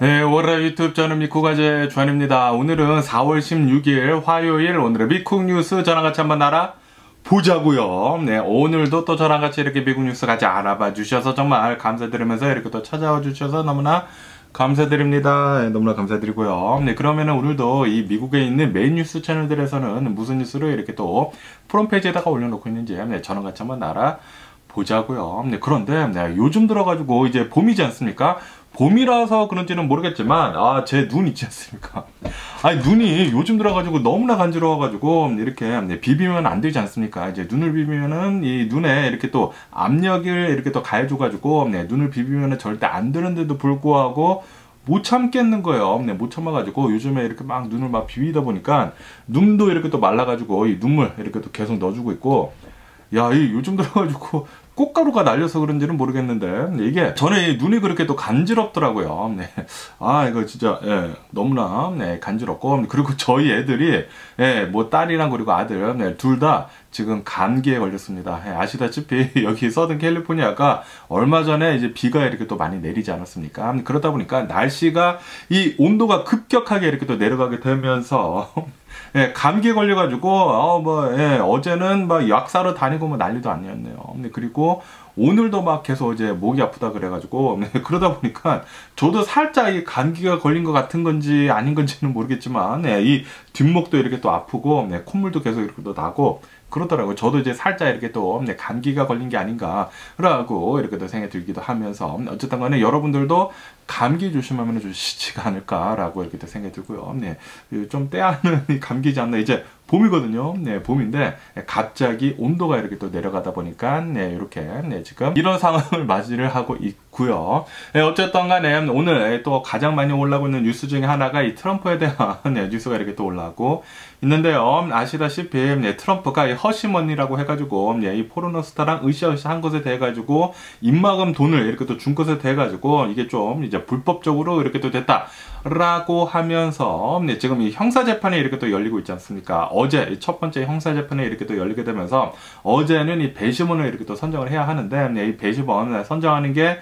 네, 월요일 유튜브 저는 미쿠가제 주한입니다. 오늘은 4월 16일 화요일 오늘의 미국 뉴스 저랑 같이 한번 알아보자고요. 네, 오늘도 또 저랑 같이 이렇게 미국 뉴스 같이 알아봐 주셔서 정말 감사드리면서 이렇게 또 찾아와 주셔서 너무나 감사드립니다. 네, 너무나 감사드리고요. 네, 그러면은 오늘도 이 미국에 있는 메인 뉴스 채널들에서는 무슨 뉴스를 이렇게 또 프론페이지에다가 올려놓고 있는지 네, 저랑 같이 한번 알아보자고요. 네, 그런데 네, 요즘 들어가지고 이제 봄이지 않습니까? 봄이라서 그런지는 모르겠지만 제 눈 있지 않습니까? 눈이 요즘 들어가지고 너무나 간지러워가지고 이렇게 비비면 안 되지 않습니까? 이제 눈을 비비면은 이 눈에 이렇게 또 압력을 이렇게 또 가해줘가지고 눈을 비비면은 절대 안 되는데도 불구하고 못 참겠는 거예요. 못 참아가지고 요즘에 이렇게 막 눈을 막 비비다 보니까 눈도 이렇게 또 말라가지고 이 눈물 이렇게 또 계속 넣어주고 있고, 이 요즘 들어가지고 꽃가루가 날려서 그런지는 모르겠는데 이게 저는 눈이 그렇게 또 간지럽더라고요. 네. 이거 진짜 너무나 간지럽고, 그리고 저희 애들이 뭐 딸이랑 그리고 아들 둘 다 지금 감기에 걸렸습니다. 아시다시피 여기 서든 캘리포니아가 얼마 전에 이제 비가 이렇게 또 많이 내리지 않았습니까? 그러다 보니까 날씨가 이 온도가 급격하게 이렇게 또 내려가게 되면서 감기에 걸려가지고 어제는 막 약 사러 다니고 뭐 난리도 아니었네요. 그리고 오늘도 막 계속 이제 목이 아프다 그래가지고 그러다 보니까 저도 살짝 이 감기가 걸린 것 같은 건지 아닌 건지는 모르겠지만 이 뒷목도 이렇게 또 아프고 콧물도 계속 이렇게 또 나고 그러더라고요. 저도 이제 살짝 이렇게 또 감기가 걸린 게 아닌가라고 이렇게 또 생각이 들기도 하면서 어쨌든 간에 여러분들도 감기 조심하면 좋지가 않을까라고 이렇게 또 생각이 들고요. 좀 때하는 감기지 않나. 이제 봄이거든요. 봄인데 갑자기 온도가 이렇게 또 내려가다 보니까 이렇게 지금 이런 상황을 맞이를 하고 있고요. 어쨌든 간에 오늘 또 가장 많이 올라오고 있는 뉴스 중에 하나가 이 트럼프에 대한 뉴스가 이렇게 또 올라오고 있는데요. 아시다시피 트럼프가 이 허시머니라고 해가지고 이 포르노스타랑 으쌰으쌰 한 것에 대해 가지고 입막음 돈을 이렇게 또 준 것에 대해 가지고 이게 좀 이제 불법적으로 이렇게 또 됐다라고 하면서 지금 이 형사 재판이 이렇게 또 열리고 있지 않습니까? 어제 첫 번째 형사 재판이 이렇게 또 열리게 되면서 어제는 이 배심원을 이렇게 또 선정을 해야 하는데 이 배심원 선정하는 게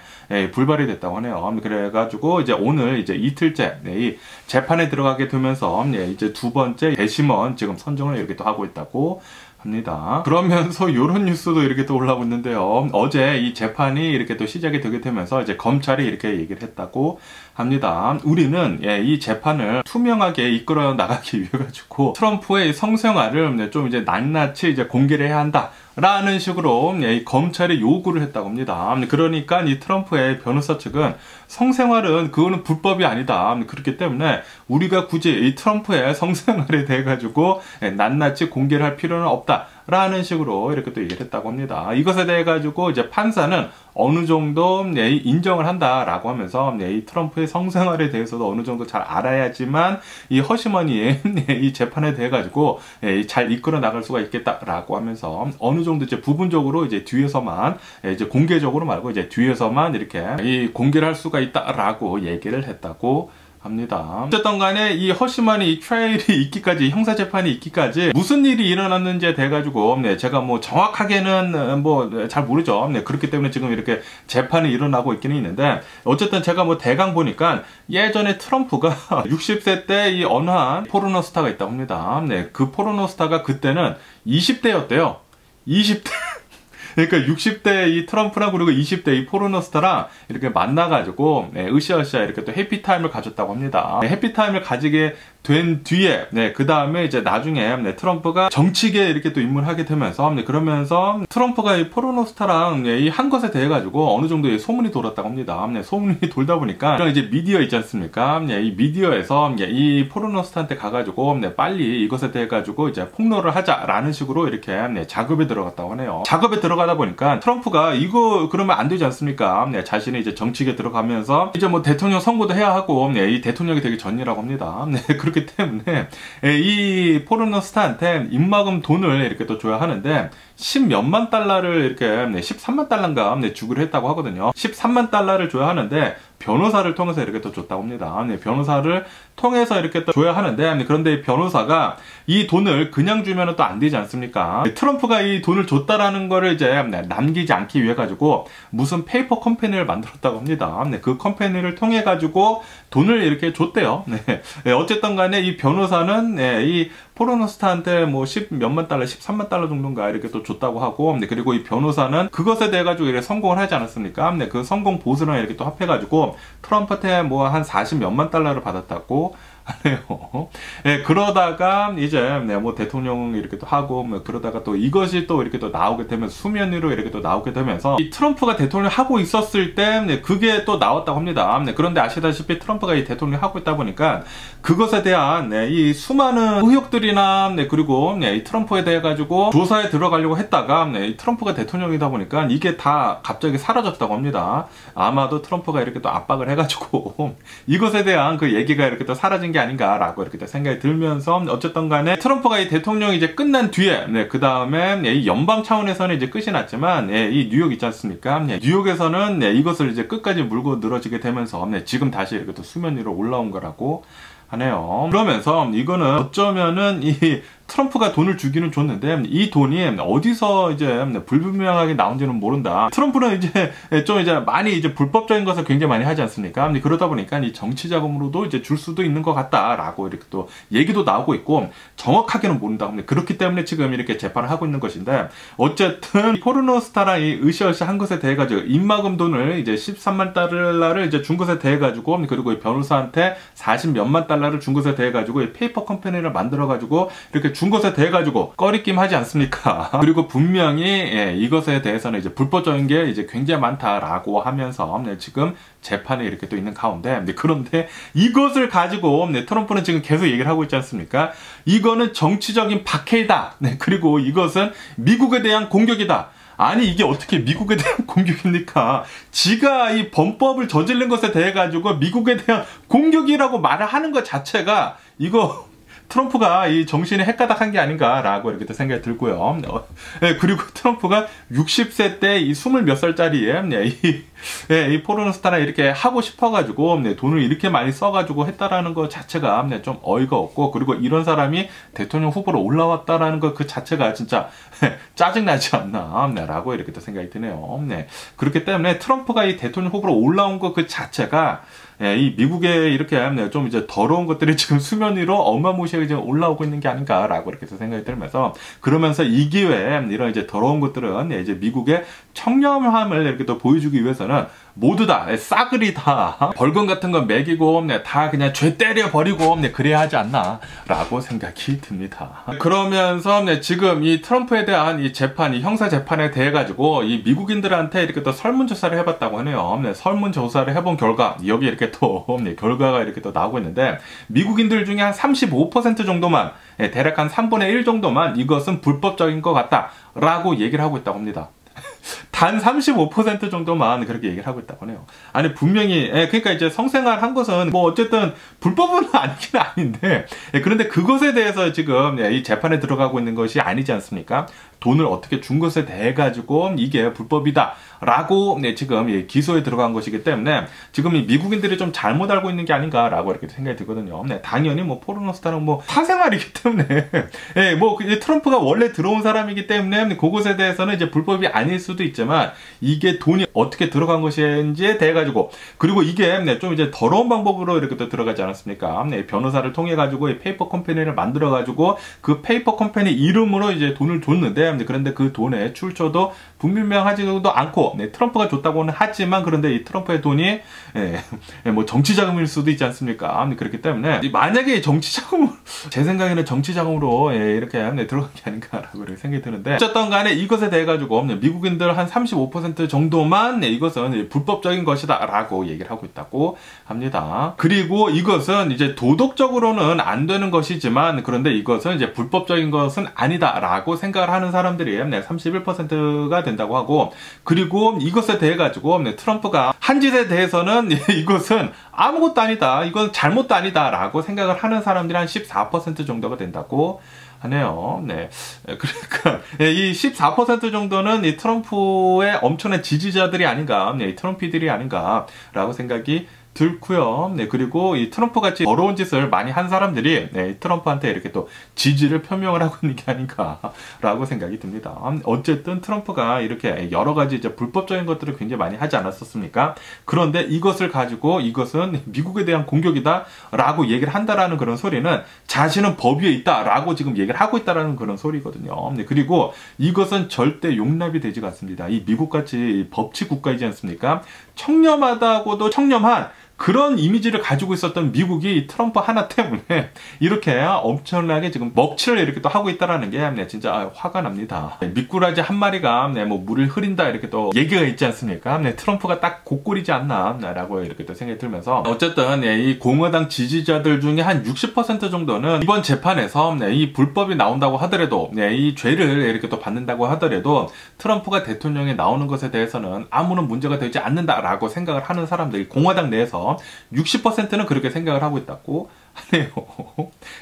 불발이 됐다고 하네요. 그래가지고 이제 오늘 이제 이틀째 이 재판에 들어가게 되면서 이제 두 번째 배심원 지금 선정을 이렇게 또 하고 있다고 합니다. 그러면서 이런 뉴스도 이렇게 또 올라오고 있는데요. 어제 이 재판이 이렇게 또 시작이 되게 되면서 이제 검찰이 이렇게 얘기를 했다고 합니다. 우리는 이 재판을 투명하게 이끌어 나가기 위해 가지고 트럼프의 성생활을 좀 이제 낱낱이 이제 공개를 해야 한다. 라는 식으로 이 검찰이 요구를 했다고 합니다. 그러니까 이 트럼프의 변호사 측은 성생활은 그거는 불법이 아니다. 그렇기 때문에 우리가 굳이 이 트럼프의 성생활에 대해 가지고 낱낱이 공개를 할 필요는 없다. 라는 식으로 이렇게 또 얘기를 했다고 합니다. 이것에 대해 가지고 이제 판사는 어느 정도 인정을 한다라고 하면서 이 트럼프의 성생활에 대해서도 어느 정도 잘 알아야지만 이 허시머니의 이 재판에 대해 가지고 잘 이끌어 나갈 수가 있겠다라고 하면서 어느 정도 이제 부분적으로 이제 뒤에서만 이제 공개적으로 말고 이제 뒤에서만 이렇게 이 공개를 할 수가 있다라고 얘기를 했다고 합니다. 어쨌든 간에 이 허시머니 이 트라이얼이 있기까지 형사 재판이 있기까지 무슨 일이 일어났는지에 대해 가지고 제가 뭐 정확하게는 뭐 잘 모르죠. 그렇기 때문에 지금 이렇게 재판이 일어나고 있기는 있는데 어쨌든 제가 뭐 대강 보니까 예전에 트럼프가 60세 때 이 어느 한 포르노 스타가 있다고 합니다. 그 포르노 스타가 그때는 20대였대요. 20대 그러니까 60대 이 트럼프랑 그리고 20대 이 포르노 스타랑 이렇게 만나가지고 으쌰으쌰 이렇게 또 해피타임을 가졌다고 합니다. 해피타임을 가지게 된 뒤에 그 다음에 이제 나중에 트럼프가 정치계에 이렇게 또 입문하게 되면서 그러면서 트럼프가 이 포르노 스타랑 이 한 것에 대해 가지고 어느 정도 소문이 돌았다고 합니다. 소문이 돌다 보니까 이런 이제 미디어 있지 않습니까? 이 미디어에서 이 포르노 스타한테 가가지고 빨리 이것에 대해 가지고 이제 폭로를 하자라는 식으로 이렇게 작업에 들어갔다고 하네요. 작업에 들어가다 보니까 트럼프가 이거 그러면 안 되지 않습니까? 자신이 이제 정치계에 들어가면서 이제 뭐 대통령 선거도 해야 하고 이 대통령이 되기 전이라고 합니다. 그렇기 때문에 이 포르노 스타한테 입막음 돈을 이렇게 또 줘야 하는데 10몇만 달러를 이렇게 13만 달러인가 주기로 했다고 하거든요. 13만 달러를 줘야 하는데 변호사를 통해서 이렇게 또 줬다고 합니다. 변호사를 통해서 이렇게 또 줘야 하는데, 그런데 이 변호사가 이 돈을 그냥 주면 또 안 되지 않습니까? 트럼프가 이 돈을 줬다라는 거를 이제 남기지 않기 위해 가지고 무슨 페이퍼 컴퍼니를 만들었다고 합니다. 그 컴퍼니를 통해 가지고 돈을 이렇게 줬대요. 어쨌든 간에 이 변호사는 이 포르노스타한테 뭐 10몇만 달러, 13만 달러 정도인가 이렇게 또 줬다고 하고, 그리고 이 변호사는 그것에 대해 가지고 이렇게 성공을 하지 않았습니까? 그 성공 보수랑 이렇게 또 합해가지고 트럼프한테 뭐 한 40몇만 달러를 받았다고 하네요. 그러다가 이제 뭐 대통령 이렇게 또 하고 뭐 그러다가 또 이것이 또 이렇게 또 나오게 되면 수면 위로 이렇게 또 나오게 되면서 이 트럼프가 대통령 하고 있었을 때 그게 또 나왔다고 합니다. 그런데 아시다시피 트럼프가 이 대통령 하고 있다 보니까 그것에 대한 이 수많은 의혹들이나 그리고 이 트럼프에 대해 가지고 조사에 들어가려고 했다가 이 트럼프가 대통령이다 보니까 이게 다 갑자기 사라졌다고 합니다. 아마도 트럼프가 이렇게 또 압박을 해가지고 이것에 대한 그 얘기가 이렇게 또 사라진 게 아닌가라고 이렇게 생각이 들면서, 어쨌든 간에 트럼프가 이 대통령이 이제 끝난 뒤에 그 다음에 이 연방 차원에서는 이제 끝이 났지만 이 뉴욕 있지 않습니까? 뉴욕에서는 이것을 이제 끝까지 물고 늘어지게 되면서 지금 다시 이렇게 또 수면 위로 올라온 거라고 하네요. 그러면서 이거는 어쩌면은 이 트럼프가 돈을 주기는 줬는데 이 돈이 어디서 이제 불분명하게 나온지는 모른다. 트럼프는 이제 좀 이제 많이 이제 불법적인 것을 굉장히 많이 하지 않습니까? 그러다 보니까 이 정치 자금으로도 이제 줄 수도 있는 것 같다라고 이렇게 또 얘기도 나오고 있고, 정확하게는 모른다. 그렇기 때문에 지금 이렇게 재판을 하고 있는 것인데, 어쨌든 포르노스타랑 이 으쌰으쌰 한 것에 대해 가지고 입막음 돈을 이제 13만 달러를 이제 준 것에 대해 가지고, 그리고 이 변호사한테 40몇만 달러를 준 것에 대해 가지고 이 페이퍼 컴퍼니를 만들어 가지고 이렇게 준 것에 대해 가지고 꺼리낌 하지 않습니까? 그리고 분명히 이것에 대해서는 이제 불법적인 게 이제 굉장히 많다라고 하면서 지금 재판에 이렇게 또 있는 가운데, 그런데 이것을 가지고 트럼프는 지금 계속 얘기를 하고 있지 않습니까? 이거는 정치적인 박해이다. 그리고 이것은 미국에 대한 공격이다. 아니 이게 어떻게 미국에 대한 공격입니까? 지가 이 범법을 저지른 것에 대해 가지고 미국에 대한 공격이라고 말을 하는 것 자체가 이거 트럼프가 이 정신이 헷가닥한 게 아닌가라고 이렇게 또 생각이 들고요. 그리고 트럼프가 60세 때 이 20몇 살짜리에 이 포르노스타나 이렇게 하고 싶어가지고 돈을 이렇게 많이 써가지고 했다라는 것 자체가 좀 어이가 없고, 그리고 이런 사람이 대통령 후보로 올라왔다라는 것 그 자체가 진짜 짜증나지 않나 라고 이렇게 또 생각이 드네요. 그렇기 때문에 트럼프가 이 대통령 후보로 올라온 것 그 자체가 이 미국에 이렇게 좀 이제 더러운 것들이 지금 수면 위로 어마무시하게 지금 올라오고 있는 게 아닌가라고 이렇게 생각이 들면서, 그러면서 이 기회에 이런 이제 더러운 것들은 이제 미국의 청렴함을 이렇게 또 보여주기 위해서는 모두 다 싸그리 다 벌금 같은 거 매기고 다 그냥 죄 때려 버리고 그래야 하지 않나 라고 생각이 듭니다. 그러면서 지금 이 트럼프에 대한 이 재판, 이 형사 재판에 대해 가지고 이 미국인들한테 이렇게 또 설문조사를 해봤다고 하네요. 설문조사를 해본 결과 여기 이렇게 또 결과가 이렇게 또 나오고 있는데, 미국인들 중에 한 35% 정도만, 대략 한 3분의 1 정도만 이것은 불법적인 것 같다 라고 얘기를 하고 있다고 합니다. 단 35% 정도만 그렇게 얘기를 하고 있다고 하네요. 아니 분명히 그러니까 이제 성생활 한 것은 뭐 어쨌든 불법은 아니긴 아닌데, 그런데 그것에 대해서 지금 이 재판에 들어가고 있는 것이 아니지 않습니까? 돈을 어떻게 준 것에 대해 가지고 이게 불법이다 라고 지금 기소에 들어간 것이기 때문에 지금 이 미국인들이 좀 잘못 알고 있는 게 아닌가라고 이렇게 생각이 들거든요. 당연히 뭐 포르노스타는 뭐 사생활이기 때문에 뭐 트럼프가 원래 들어온 사람이기 때문에 그것에 대해서는 이제 불법이 아닐 수도 있지만, 이게 돈이 어떻게 들어간 것인지에 대해 가지고, 그리고 이게 좀 이제 더러운 방법으로 이렇게 또 들어가지 않았습니까? 변호사를 통해 가지고 이 페이퍼 컴퍼니를 만들어 가지고 그 페이퍼 컴퍼니 이름으로 이제 돈을 줬는데, 그런데 그 돈의 출처도 분명하지도 않고 트럼프가 줬다고는 하지만, 그런데 이 트럼프의 돈이 뭐 정치 자금일 수도 있지 않습니까? 그렇기 때문에 만약에 정치 자금으로, 제 생각에는 정치 자금으로 이렇게 들어간 게 아닌가라고 생각이 드는데, 어쨌든 간에 이것에 대해 가지고 미국인들 한 35% 정도만 이것은 불법적인 것이다 라고 얘기를 하고 있다고 합니다. 그리고 이것은 이제 도덕적으로는 안 되는 것이지만, 그런데 이것은 이제 불법적인 것은 아니다 라고 생각을 하는 사람들이 31%가 된다고 하고, 그리고 이것에 대해 가지고 트럼프가 한 짓에 대해서는 이것은 아무것도 아니다, 이건 잘못도 아니다 라고 생각을 하는 사람들이 한 14% 정도가 된다고 하네요. 네. 그러니까 이 14% 정도는 이 트럼프의 엄청난 지지자들이 아닌가, 네, 이 트럼피들이 아닌가라고 생각이 들고요. 네, 그리고 이 트럼프 같이 더러운 짓을 많이 한 사람들이 네, 트럼프한테 이렇게 또 지지를 표명을 하고 있는 게 아닌가라고 생각이 듭니다. 어쨌든 트럼프가 이렇게 여러 가지 이제 불법적인 것들을 굉장히 많이 하지 않았었습니까? 그런데 이것을 가지고 이것은 미국에 대한 공격이다라고 얘기를 한다라는 그런 소리는 자신은 법 위에 있다라고 지금 얘기를 하고 있다라는 그런 소리거든요. 네, 그리고 이것은 절대 용납이 되지가 않습니다. 이 미국같이 법치 국가이지 않습니까? 청렴하다고도 청렴한 그런 이미지를 가지고 있었던 미국이 트럼프 하나 때문에 이렇게 엄청나게 지금 먹칠을 이렇게 또 하고 있다라는 게 진짜 화가 납니다. 미꾸라지 한 마리가 뭐 물을 흐린다 이렇게 또 얘기가 있지 않습니까? 트럼프가 딱 고꼴이지 않나라고 이렇게 또 생각이 들면서 어쨌든 이 공화당 지지자들 중에 한 60% 정도는 이번 재판에서 이 불법이 나온다고 하더라도 이 죄를 이렇게 또 받는다고 하더라도 트럼프가 대통령에 나오는 것에 대해서는 아무런 문제가 되지 않는다라고 생각을 하는 사람들이 공화당 내에서 60%는 그렇게 생각을 하고 있다고 하네요.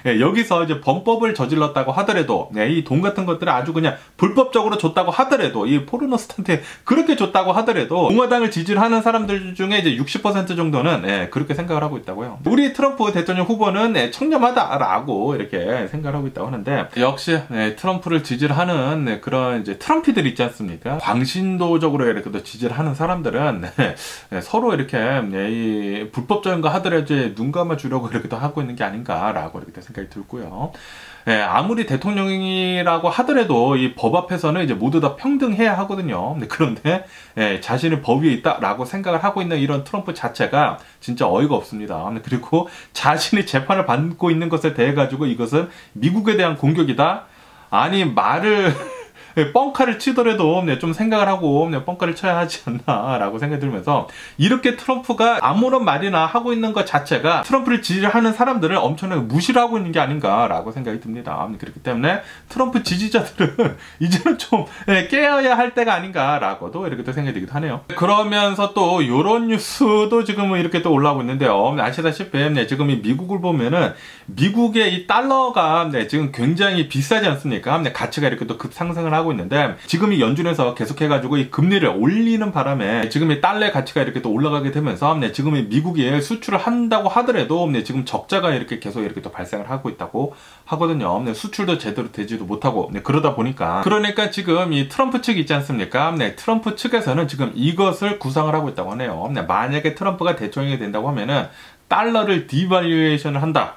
네, 여기서 이제 범법을 저질렀다고 하더라도 이 돈 같은 것들을 아주 그냥 불법적으로 줬다고 하더라도 이 포르노스탄한테 그렇게 줬다고 하더라도 공화당을 지지하는 사람들 중에 이제 60% 정도는 그렇게 생각을 하고 있다고요. 우리 트럼프 대통령 후보는 청렴하다라고 이렇게 생각을 하고 있다고 하는데 역시 트럼프를 지지하는 그런 이제 트럼피들 있지 않습니까? 광신도적으로 이렇게 또 지지를 하는 사람들은 서로 이렇게 이 불법적인 거 하더라도 눈 감아 주려고 이렇게 또 하고 있는 게 아닌가라고 이렇게 생각이 들고요. 아무리 대통령이라고 하더라도 이 법 앞에서는 이제 모두 다 평등해야 하거든요. 그런데 자신이 법 위에 있다라고 생각을 하고 있는 이런 트럼프 자체가 진짜 어이가 없습니다. 그리고 자신이 재판을 받고 있는 것에 대해 가지고 이것은 미국에 대한 공격이다. 아니 말을 뻥카를 치더라도 좀 생각을 하고 뻥카를 쳐야 하지 않나라고 생각이 들면서 이렇게 트럼프가 아무런 말이나 하고 있는 것 자체가 트럼프를 지지하는 사람들을 엄청나게 무시를 하고 있는 게 아닌가라고 생각이 듭니다. 그렇기 때문에 트럼프 지지자들은 이제는 좀 깨어야 할 때가 아닌가라고도 이렇게 또 생각이 들기도 하네요. 그러면서 또 이런 뉴스도 지금은 이렇게 또 올라오고 있는데요. 아시다시피 지금 이 미국을 보면은 미국의 이 달러가 지금 굉장히 비싸지 않습니까? 가치가 이렇게 또 급상승을 하고 있는데 지금 이 연준에서 계속해가지고 이 금리를 올리는 바람에 지금 이 달러의 가치가 이렇게 또 올라가게 되면서 지금 이 미국이 수출을 한다고 하더라도 지금 적자가 이렇게 계속 이렇게 또 발생을 하고 있다고 하거든요. 수출도 제대로 되지도 못하고 그러다 보니까 그러니까 지금 이 트럼프 측 있지 않습니까? 트럼프 측에서는 지금 이것을 구상을 하고 있다고 하네요. 만약에 트럼프가 대통령이 된다고 하면은 달러를 디발류에이션을 한다.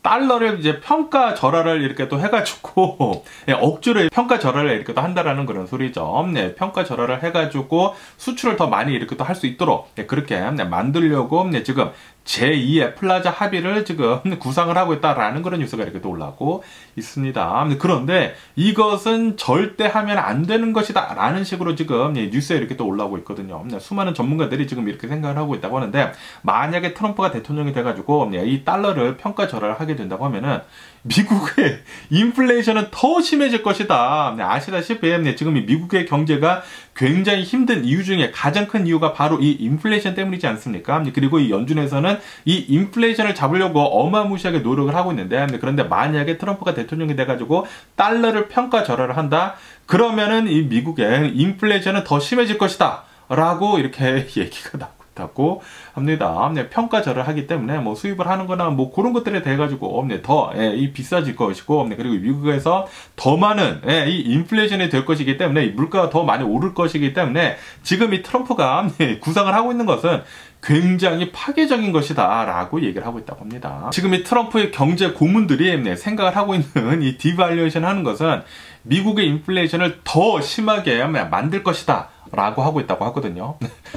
달러를 이제 평가 절하를 이렇게 또 해가지고 억지로 평가 절하를 이렇게 또 한다라는 그런 소리죠. 평가 절하를 해가지고 수출을 더 많이 이렇게 또 할 수 있도록 그렇게 만들려고 지금 제2의 플라자 합의를 지금 구상을 하고 있다라는 그런 뉴스가 이렇게 또 올라오고 있습니다. 그런데 이것은 절대 하면 안 되는 것이다 라는 식으로 지금 뉴스에 이렇게 또 올라오고 있거든요. 수많은 전문가들이 지금 이렇게 생각을 하고 있다고 하는데 만약에 트럼프가 대통령이 돼가지고 이 달러를 평가 절하를 하게 된다고 하면은 미국의 인플레이션은 더 심해질 것이다. 아시다시피 지금 이 미국의 경제가 굉장히 힘든 이유 중에 가장 큰 이유가 바로 이 인플레이션 때문이지 않습니까? 그리고 이 연준에서는 이 인플레이션을 잡으려고 어마무시하게 노력을 하고 있는데 그런데 만약에 트럼프가 대통령이 돼가지고 달러를 평가 절하를 한다? 그러면은 이 미국의 인플레이션은 더 심해질 것이다. 라고 이렇게 얘기가 나고 있다고 합니다. 평가절을 하기 때문에 뭐 수입을 하는 거나 뭐 그런 것들에 대해 가지고 더 비싸질 것이고 그리고 미국에서 더 많은 이 인플레이션이 될 것이기 때문에 이 물가가 더 많이 오를 것이기 때문에 지금 이 트럼프가 구상을 하고 있는 것은 굉장히 파괴적인 것이다 라고 얘기를 하고 있다고 합니다. 지금 이 트럼프의 경제 고문들이 생각을 하고 있는 이 디발루에이션 하는 것은 미국의 인플레이션을 더 심하게 만들 것이다 라고 하고 있다고 하거든요.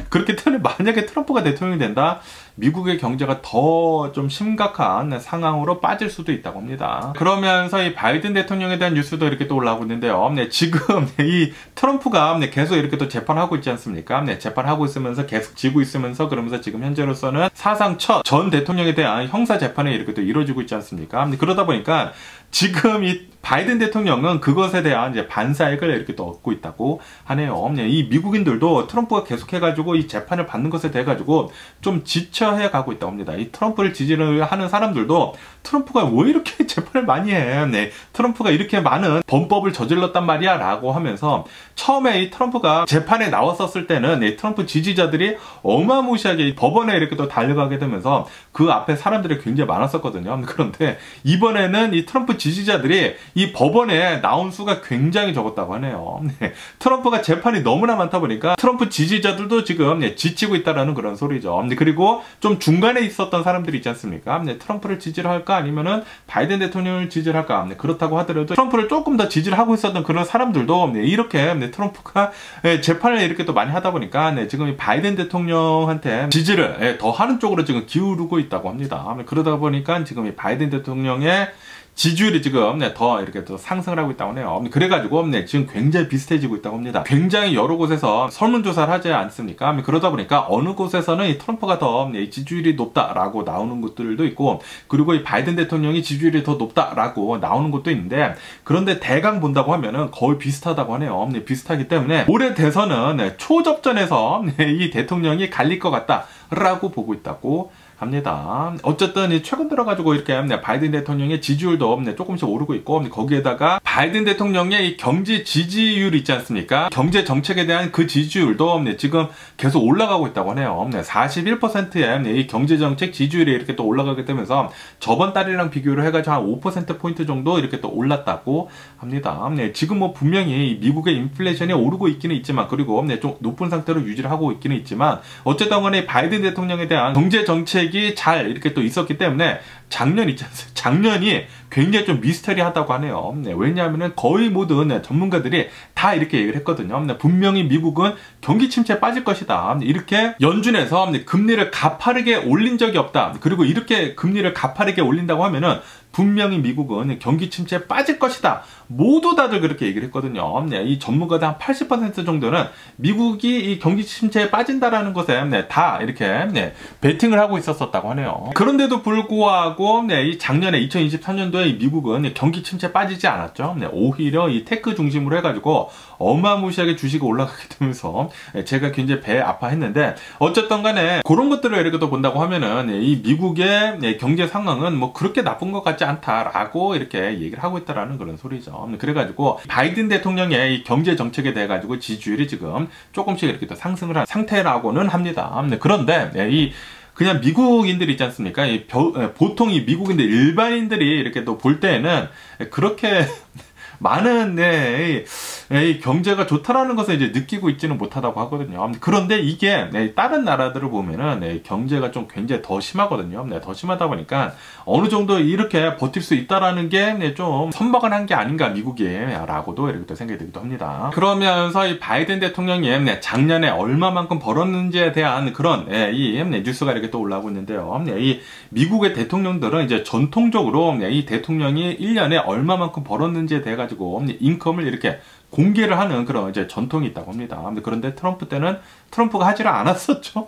그렇기 때문에 만약에 트럼프가 대통령이 된다, 미국의 경제가 더 좀 심각한 상황으로 빠질 수도 있다고 합니다. 그러면서 이 바이든 대통령에 대한 뉴스도 이렇게 또 올라오고 있는데요. 지금 이 트럼프가 계속 이렇게 또 재판하고 있지 않습니까? 재판하고 있으면서 계속 지고 있으면서 그러면서 지금 현재로서는 사상 첫 전 대통령에 대한 형사 재판이 이렇게 또 이루어지고 있지 않습니까? 그러다 보니까 지금 이 바이든 대통령은 그것에 대한 이제 반사익을 이렇게 또 얻고 있다고 하네요. 이 미국인들도 트럼프가 계속해가지고 이 재판을 받는 것에 대해 가지고 좀 지쳐해 가고 있다고 합니다. 이 트럼프를 지지를 하는 사람들도 트럼프가 왜 이렇게 재판을 많이 해? 네, 트럼프가 이렇게 많은 범법을 저질렀단 말이야 라고 하면서 처음에 이 트럼프가 재판에 나왔었을 때는 이 트럼프 지지자들이 어마무시하게 법원에 이렇게 또 달려가게 되면서 그 앞에 사람들이 굉장히 많았었거든요. 그런데 이번에는 이 트럼프 지지자들이 이 법원에 나온 수가 굉장히 적었다고 하네요. 네, 트럼프가 재판이 너무나 많다 보니까 트럼프 지지자들도 지금 지치고 있다라는 그런 소리죠. 그리고 좀 중간에 있었던 사람들이 있지 않습니까? 트럼프를 지지를 할까 아니면은 바이든 대통령을 지지를 할까? 그렇다고 하더라도 트럼프를 조금 더 지지를 하고 있었던 그런 사람들도 이렇게 트럼프가 재판을 이렇게 또 많이 하다 보니까 지금 바이든 대통령한테 지지를 더 하는 쪽으로 지금 기울고 있다고 합니다. 그러다 보니까 지금 이 바이든 대통령의 지지율이 지금 더 이렇게 또 상승을 하고 있다고 해요. 그래가지고 지금 굉장히 비슷해지고 있다고 합니다. 굉장히 여러 곳에서 설문조사를 하지 않습니까? 그러다 보니까 어느 곳에서는 이 트럼프가 더 지지율이 높다라고 나오는 것들도 있고, 그리고 이 바이든 대통령이 지지율이 더 높다라고 나오는 것도 있는데, 그런데 대강 본다고 하면은 거의 비슷하다고 하네요. 비슷하기 때문에 올해 대선은 초접전에서 이 대통령이 갈릴 것 같다라고 보고 있다고 합니다. 어쨌든 최근 들어가지고 이렇게 바이든 대통령의 지지율도 조금씩 오르고 있고, 거기에다가 바이든 대통령의 이 경제 지지율 있지 않습니까? 경제 정책에 대한 그 지지율도 지금 계속 올라가고 있다고 하네요. 41%의 이 경제 정책 지지율이 이렇게 또 올라가게 되면서 저번 달이랑 비교를 해가지고 한 5%포인트 정도 이렇게 또 올랐다고 합니다. 지금 뭐 분명히 미국의 인플레이션이 오르고 있기는 있지만, 그리고 좀 높은 상태로 유지를 하고 있기는 있지만, 어쨌든 간에 바이든 대통령에 대한 경제 정책 잘 이렇게 또 있었기 때문에 작년이 굉장히 좀 미스터리하다고 하네요. 왜냐하면 거의 모든 전문가들이 다 이렇게 얘기를 했거든요. 분명히 미국은 경기 침체에 빠질 것이다. 이렇게 연준에서 금리를 가파르게 올린 적이 없다. 그리고 이렇게 금리를 가파르게 올린다고 하면은 분명히 미국은 경기 침체에 빠질 것이다. 모두 다들 그렇게 얘기를 했거든요. 이 전문가들 한 80% 정도는 미국이 이 경기 침체에 빠진다라는 것에 다 이렇게 베팅을 하고 있었다고 하네요. 그런데도 불구하고 이 작년에 2023년도에 미국은 경기 침체에 빠지지 않았죠. 오히려 이 테크 중심으로 해가지고 어마무시하게 주식이 올라가게 되면서 제가 굉장히 배 아파했는데, 어쨌든 간에 그런 것들을 이렇게 또 본다고 하면은 이 미국의 경제 상황은 뭐 그렇게 나쁜 것 같지 않다라고 이렇게 얘기를 하고 있다라는 그런 소리죠. 그래가지고 바이든 대통령의 이 경제 정책에 대해 가지고 지지율이 지금 조금씩 이렇게 또 상승을 한 상태라고는 합니다. 그런데 이 그냥 미국인들이 있지 않습니까? 보통 이 미국인들 일반인들이 이렇게 또 볼 때에는 그렇게 많은 이 경제가 좋다라는 것을 이제 느끼고 있지는 못하다고 하거든요. 그런데 이게 다른 나라들을 보면은 경제가 좀 굉장히 더 심하거든요. 더 심하다 보니까 어느 정도 이렇게 버틸 수 있다라는 게 좀 선박을 한 게 아닌가 미국이라고도 이렇게 또 생각이 들기도 합니다. 그러면서 이 바이든 대통령이 작년에 얼마만큼 벌었는지에 대한 그런 이 뉴스가 이렇게 또 올라오고 있는데요. 이 미국의 대통령들은 이제 전통적으로 이 대통령이 1년에 얼마만큼 벌었는지에 대해 가지고 인컴을 이렇게 공개를 하는 그런 이제 전통이 있다고 합니다. 그런데 트럼프 때는 트럼프가 하지를 않았었죠.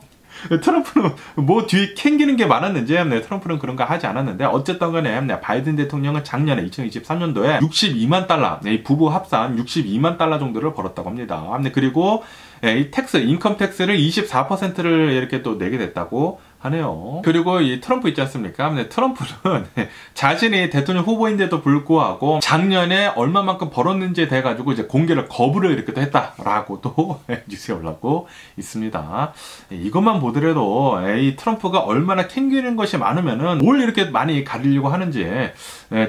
트럼프는 뭐 뒤에 캥기는 게 많았는지 트럼프는 그런 거 하지 않았는데, 어쨌든 간에 바이든 대통령은 작년에 2023년도에 62만 달러, 부부 합산 62만 달러 정도를 벌었다고 합니다. 그리고 이 인컴 텍스를 24%를 이렇게 또 내게 됐다고 하네요. 그리고 이 트럼프 있지 않습니까? 트럼프는 자신이 대통령 후보인데도 불구하고 작년에 얼마만큼 벌었는지에 대해 가지고 이제 공개를 거부를 이렇게 또 했다라고도 뉴스에 올라오고 있습니다. 이것만 보더라도 이 트럼프가 얼마나 캥기는 것이 많으면은 뭘 이렇게 많이 가리려고 하는지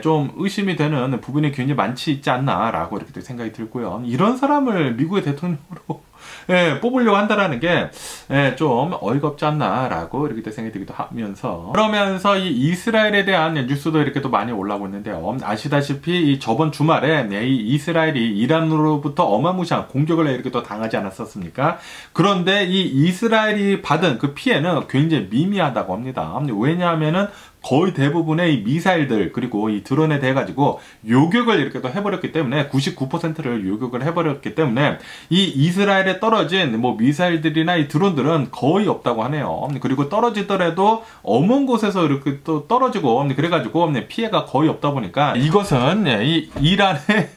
좀 의심이 되는 부분이 굉장히 많지 있지 않나라고 이렇게 생각이 들고요. 이런 사람을 미국의 대통령으로 뽑으려고 한다라는 게 좀 어이가 없지 않나라고 이렇게 생각이 들기도 하면서, 그러면서 이 이스라엘에 대한 뉴스도 이렇게 또 많이 올라오고 있는데요. 아시다시피 이 저번 주말에 이 이스라엘이 이란으로부터 어마무시한 공격을 이렇게 또 당하지 않았었습니까? 그런데 이 이스라엘이 받은 그 피해는 굉장히 미미하다고 합니다. 왜냐하면은 거의 대부분의 이 미사일들 그리고 이 드론에 대해 가지고 요격을 이렇게 또 해버렸기 때문에 99%를 요격을 해버렸기 때문에 이 이스라엘에 떨어진 뭐 미사일들이나 이 드론들은 거의 없다고 하네요. 그리고 떨어지더라도 어먼 곳에서 이렇게 또 떨어지고 그래가지고 피해가 거의 없다 보니까 이것은 이 이란의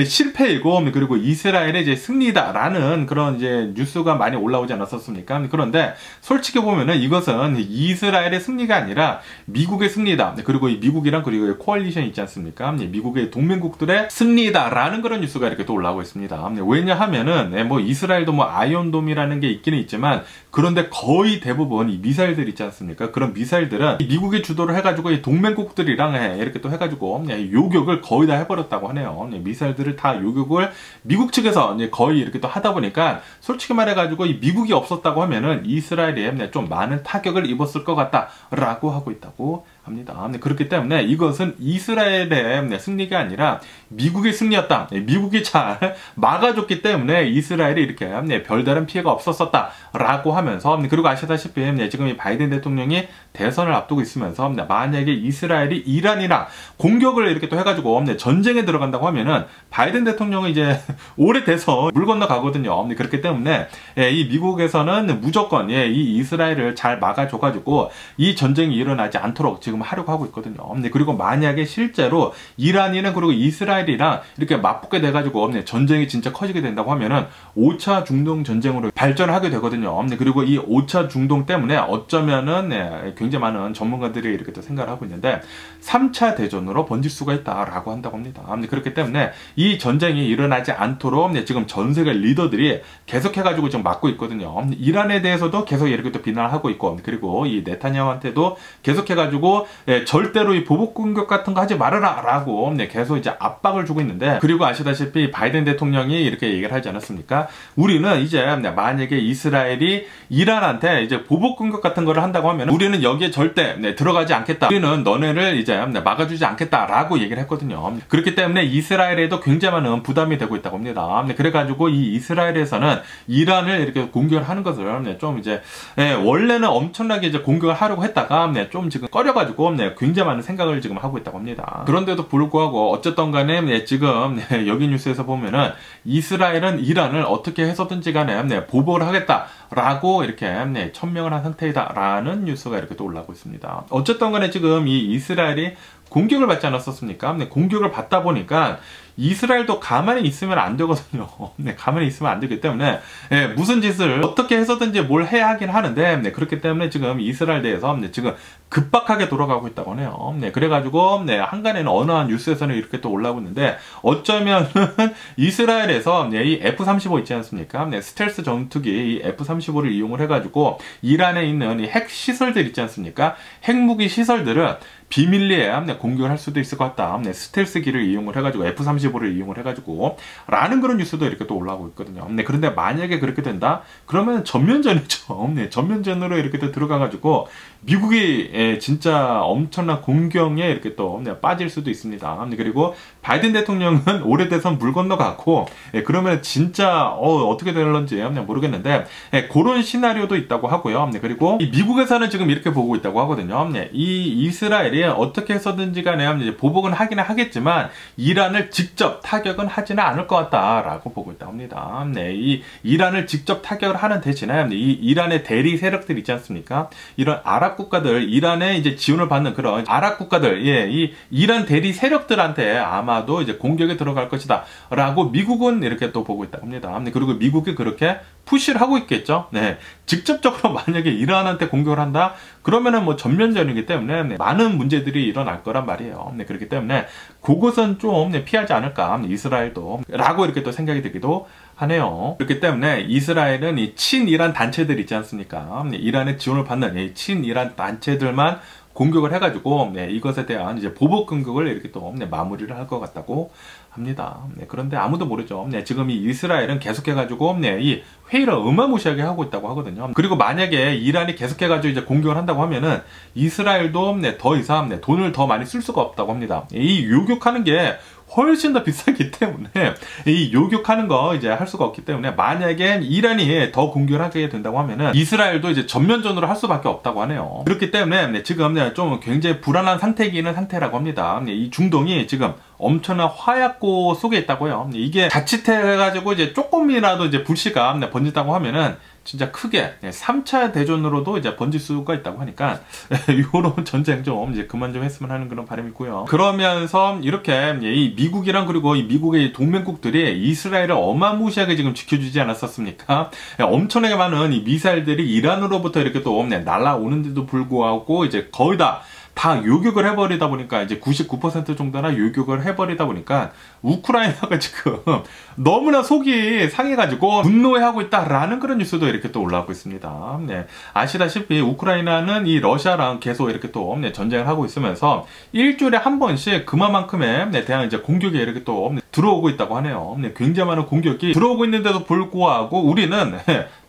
실패이고 그리고 이스라엘의 이제 승리다라는 그런 이제 뉴스가 많이 올라오지 않았었습니까? 그런데 솔직히 보면은 이것은 이스라엘의 승리가 아니라 미국의 승리다. 그리고 이 미국이랑 그리고 코알리션 있지 않습니까? 미국의 동맹국들의 승리다라는 그런 뉴스가 이렇게 또 올라오고 있습니다. 왜냐하면은 뭐 이스라엘도 뭐 아이언돔이라는 게 있기는 있지만 그런데 거의 대부분 이 미사일들 있지 않습니까? 그런 미사일들은 미국이 주도를 해가지고 이 동맹국들이랑 이렇게 또 해가지고 요격을 거의 다 해버렸다고 하네요. 미사일들을 다 요격을 미국 측에서 거의 이렇게 또 하다 보니까 솔직히 말해가지고 이 미국이 없었다고 하면은 이스라엘이 좀 많은 타격을 입었을 것 같다라고 하고 있다고 합니다. 그렇기 때문에 이것은 이스라엘의 승리가 아니라 미국의 승리였다. 미국이 잘 막아줬기 때문에 이스라엘이 이렇게 별다른 피해가 없었었다라고 하면서 그리고 아시다시피 지금 이 바이든 대통령이 대선을 앞두고 있으면서 만약에 이스라엘이 이란이랑 공격을 이렇게 또 해가지고 전쟁에 들어간다고 하면은 바이든 대통령은 이제 오래돼서 물 건너 가거든요. 그렇기 때문에 이 미국에서는 무조건 이 이스라엘을 잘 막아줘가지고 이 전쟁이 일어나지 않도록 지금 하려고 하고 있거든요. 그리고 만약에 실제로 이란이랑 그리고 이스라엘이랑 이렇게 맞붙게 돼가지고 전쟁이 진짜 커지게 된다고 하면은 5차 중동 전쟁으로 발전을 하게 되거든요. 그리고 이 5차 중동 때문에 어쩌면은 굉장히 많은 전문가들이 이렇게 또 생각을 하고 있는데 3차 대전으로 번질 수가 있다라고 한다고 합니다. 그렇기 때문에 이 전쟁이 일어나지 않도록 지금 전 세계 리더들이 계속해가지고 지금 막고 있거든요. 이란에 대해서도 계속 이렇게 또 비난을 하고 있고 그리고 이 네타냐후한테도 계속해가지고 절대로 이 보복 공격 같은 거 하지 말아라 라고 계속 이제 압박을 주고 있는데 그리고 아시다시피 바이든 대통령이 이렇게 얘기를 하지 않았습니까? 우리는 이제 만약에 이스라엘이 이란한테 이제 보복 공격 같은 거를 한다고 하면 우리는 여기에 절대 들어가지 않겠다. 우리는 너네를 이제 막아주지 않겠다라고 얘기를 했거든요. 그렇기 때문에 이스라엘에도 굉장히 많은 부담이 되고 있다고 합니다. 그래가지고 이 이스라엘에서는 이란을 이렇게 공격을 하는 것을 좀 이제 원래는 엄청나게 이제 공격을 하려고 했다가 좀 지금 꺼려가지고 굉장히 많은 생각을 지금 하고 있다고 합니다. 그런데도 불구하고 어쨌든 간에 지금 여기 뉴스에서 보면은 이스라엘은 이란을 어떻게 해서든지 간에 보복을 하겠다라고 이렇게 천명을 한 상태이다라는 뉴스가 이렇게 또 올라오고 있습니다. 어쨌든 간에 지금 이 이스라엘이 공격을 받지 않았었습니까? 공격을 받다 보니까 이스라엘도 가만히 있으면 안 되거든요. 가만히 있으면 안 되기 때문에 무슨 짓을 어떻게 해서든지 뭘 해야 하긴 하는데 그렇기 때문에 지금 이스라엘 내에서 지금 급박하게 돌아가고 있다고 하네요. 그래가지고 한간에는 어느 한 뉴스에서는 이렇게 또 올라오고 있는데 어쩌면은 이스라엘에서 이 F-35 있지 않습니까? 스텔스 전투기 이 F-35를 이용을 해가지고 이란에 있는 이 핵 시설들 있지 않습니까? 핵무기 시설들은 비밀리에 공격을 할 수도 있을 것 같다. 스텔스기를 이용을 해가지고 F-35를 이용을 해가지고 라는 그런 뉴스도 이렇게 또 올라오고 있거든요. 그런데 만약에 그렇게 된다? 그러면 전면전이죠. 전면전으로 이렇게 또 들어가가지고 미국이 진짜 엄청난 공경에 이렇게 또 빠질 수도 있습니다. 그리고 바이든 대통령은 오래돼서 물 건너갔고 그러면 진짜 어떻게 될런지 모르겠는데 그런 시나리오도 있다고 하고요. 그리고 미국에서는 지금 이렇게 보고 있다고 하거든요. 이 이스라엘이 어떻게 해서든지 간에 보복은 하기는 하겠지만 이란을 직접 타격은 하지는 않을 것 같다라고 보고 있다고 합니다. 이 이란을 직접 타격을 하는 대신에 이 이란의 대리 세력들 있지 않습니까? 이런 아랍 국가들, 이란의 이제 지원을 받는 그런 아랍 국가들, 이 이란 대리 세력들한테 아마도 이제 공격에 들어갈 것이다라고 미국은 이렇게 또 보고 있다고 합니다. 그리고 미국이 그렇게 푸시를 하고 있겠죠. 직접적으로 만약에 이란한테 공격을 한다? 그러면은 뭐 전면전이기 때문에 많은 문제들이 일어날 거란 말이에요. 그렇기 때문에 그것은 좀 피하지 않을까, 이스라엘도 라고 이렇게 또 생각이 들기도 하네요. 그렇기 때문에 이스라엘은 이 친이란 단체들 있지 않습니까? 이란의 지원을 받는 이 친이란 단체들만 공격을 해가지고 이것에 대한 이제 보복 공격을 이렇게 또 마무리를 할 것 같다고 합니다. 그런데 아무도 모르죠. 지금 이 이스라엘은 계속해가지고 이 회의를 어마무시하게 하고 있다고 하거든요. 그리고 만약에 이란이 계속해가지고 이제 공격을 한다고 하면은 이스라엘도 더 이상 돈을 더 많이 쓸 수가 없다고 합니다. 이 요격하는 게 훨씬 더 비싸기 때문에 이 요격하는 거 이제 할 수가 없기 때문에 만약에 이란이 더 공격을 하게 된다고 하면은 이스라엘도 이제 전면전으로 할 수밖에 없다고 하네요. 그렇기 때문에 지금 좀 굉장히 불안한 상태이기는 상태라고 합니다. 이 중동이 지금 엄청난 화약고 속에 있다고요. 이게 자칫해가지고 이제 조금이라도 이제 불씨가 번진다고 하면은 진짜 크게 3차 대전으로도 이제 번질 수가 있다고 하니까 요런 전쟁 좀 이제 그만 좀 했으면 하는 그런 바람이 있고요. 그러면서 이렇게 이 미국이랑 그리고 이 미국의 동맹국들이 이스라엘을 어마무시하게 지금 지켜주지 않았었습니까? 엄청나게 많은 이 미사일들이 이란으로부터 이렇게 또 날아오는데도 불구하고 이제 거의 다 요격을 해버리다 보니까 이제 99% 정도나 요격을 해버리다 보니까 우크라이나가 지금 너무나 속이 상해가지고 분노해하고 있다라는 그런 뉴스도 이렇게 또 올라오고 있습니다. 네. 아시다시피 우크라이나는 이 러시아랑 계속 이렇게 또 전쟁을 하고 있으면서 일주일에 한 번씩 그만큼에 대한 이제 공격이 이렇게 또 들어오고 있다고 하네요. 굉장히 많은 공격이 들어오고 있는데도 불구하고 우리는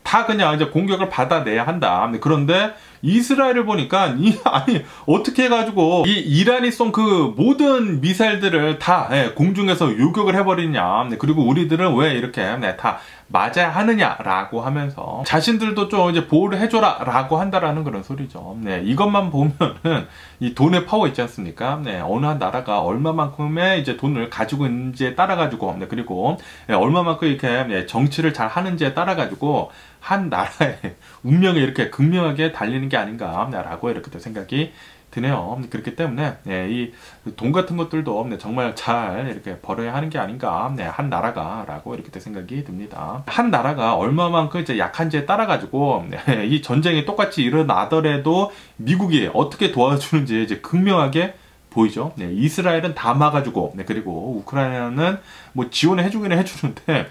다 그냥 이제 공격을 받아내야 한다. 그런데 이스라엘을 보니까 아니 어떻게 해가지고 이 이란이 쏜 그 모든 미사일들을 다 공중에서 요격을 해버리냐. 그리고 우리들은 왜 이렇게 다 맞아야 하느냐라고 하면서 자신들도 좀 이제 보호를 해줘라라고 한다라는 그런 소리죠. 이것만 보면은 이 돈의 파워 있지 않습니까? 어느 한 나라가 얼마만큼의 이제 돈을 가지고 있는지에 따라 가지고 그리고 얼마만큼 이렇게 정치를 잘 하는지에 따라 가지고 한 나라의 운명이 이렇게 극명하게 달리는 게 아닌가라고 이렇게 또 생각이 드네요. 그렇기 때문에 이 돈 같은 것들도 정말 잘 이렇게 벌어야 하는 게 아닌가 한 나라가라고 이렇게 또 생각이 듭니다. 한 나라가 얼마만큼 이제 약한지에 따라 가지고 이 전쟁이 똑같이 일어나더라도 미국이 어떻게 도와주는지 이제 극명하게 보이죠. 이스라엘은 다 막아주고, 그리고 우크라이나는 뭐 지원을 해주기는 해주는데,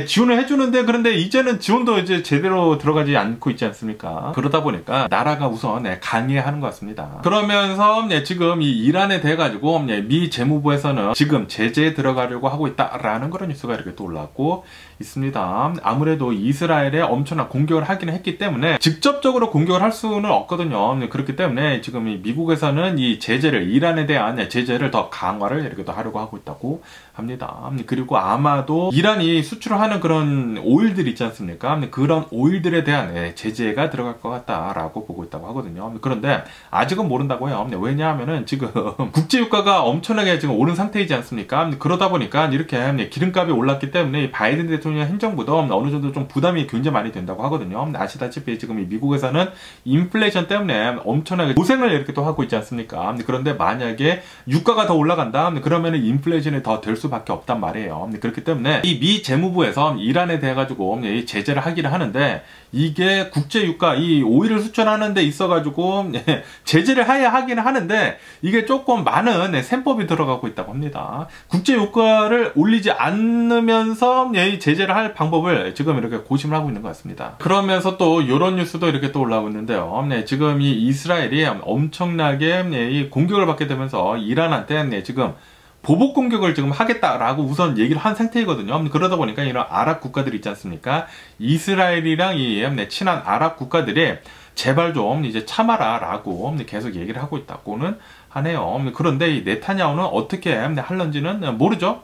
지원을 해주는데, 그런데 이제는 지원도 이제 제대로 들어가지 않고 있지 않습니까? 그러다 보니까 나라가 우선 강해하는 것 같습니다. 그러면서 지금 이 이란에 대해 가지고 미 재무부에서는 지금 제재에 들어가려고 하고 있다라는 그런 뉴스가 이렇게 또 올라왔고 있습니다. 아무래도 이스라엘에 엄청난 공격을 하기는 했기 때문에 직접적으로 공격을 할 수는 없거든요. 그렇기 때문에 지금 이 미국에서는 이 제재를 이란에 대한 제재를 더 강화를 이렇게 또 하려고 하고 있다고 합니다. 그리고 아마도 이란이 수출을 하는 그런 오일들 있지 않습니까? 그런 오일들에 대한 제재가 들어갈 것 같다라고 보고 있다고 하거든요. 그런데 아직은 모른다고요. 왜냐하면은 지금 국제유가가 엄청나게 지금 오른 상태이지 않습니까? 그러다 보니까 이렇게 기름값이 올랐기 때문에 바이든 대통령 행정부도 어느 정도 좀 부담이 굉장히 많이 된다고 하거든요. 아시다시피 지금 이 미국에서는 인플레이션 때문에 엄청나게 고생을 이렇게 또 하고 있지 않습니까? 그런데 만약에 유가가 더 올라간다 그러면 인플레이션이 더 될 수밖에 없단 말이에요. 그렇기 때문에 이 미 재무부에서 이란에 대해 가지고 제재를 하기를 하는데 이게 국제유가 이 오일을 수출하는 데 있어 가지고 제재를 해야 하기는 하는데 이게 조금 많은 셈법이 들어가고 있다고 합니다. 국제유가를 올리지 않으면서 이 제재를 할 방법을 지금 이렇게 고심을 하고 있는 것 같습니다. 그러면서 또 이런 뉴스도 이렇게 또 올라오고 있는데요. 지금 이 이스라엘이 엄청나게 이 공격을 받게 되면서 이란한테 지금 보복 공격을 지금 하겠다라고 우선 얘기를 한 상태이거든요. 그러다 보니까 이런 아랍 국가들 있지 않습니까? 이스라엘이랑 이 친한 아랍 국가들이 제발 좀 이제 참아라라고 계속 얘기를 하고 있다고는 하네요. 그런데 이 네타냐후는 어떻게 할런지는 모르죠.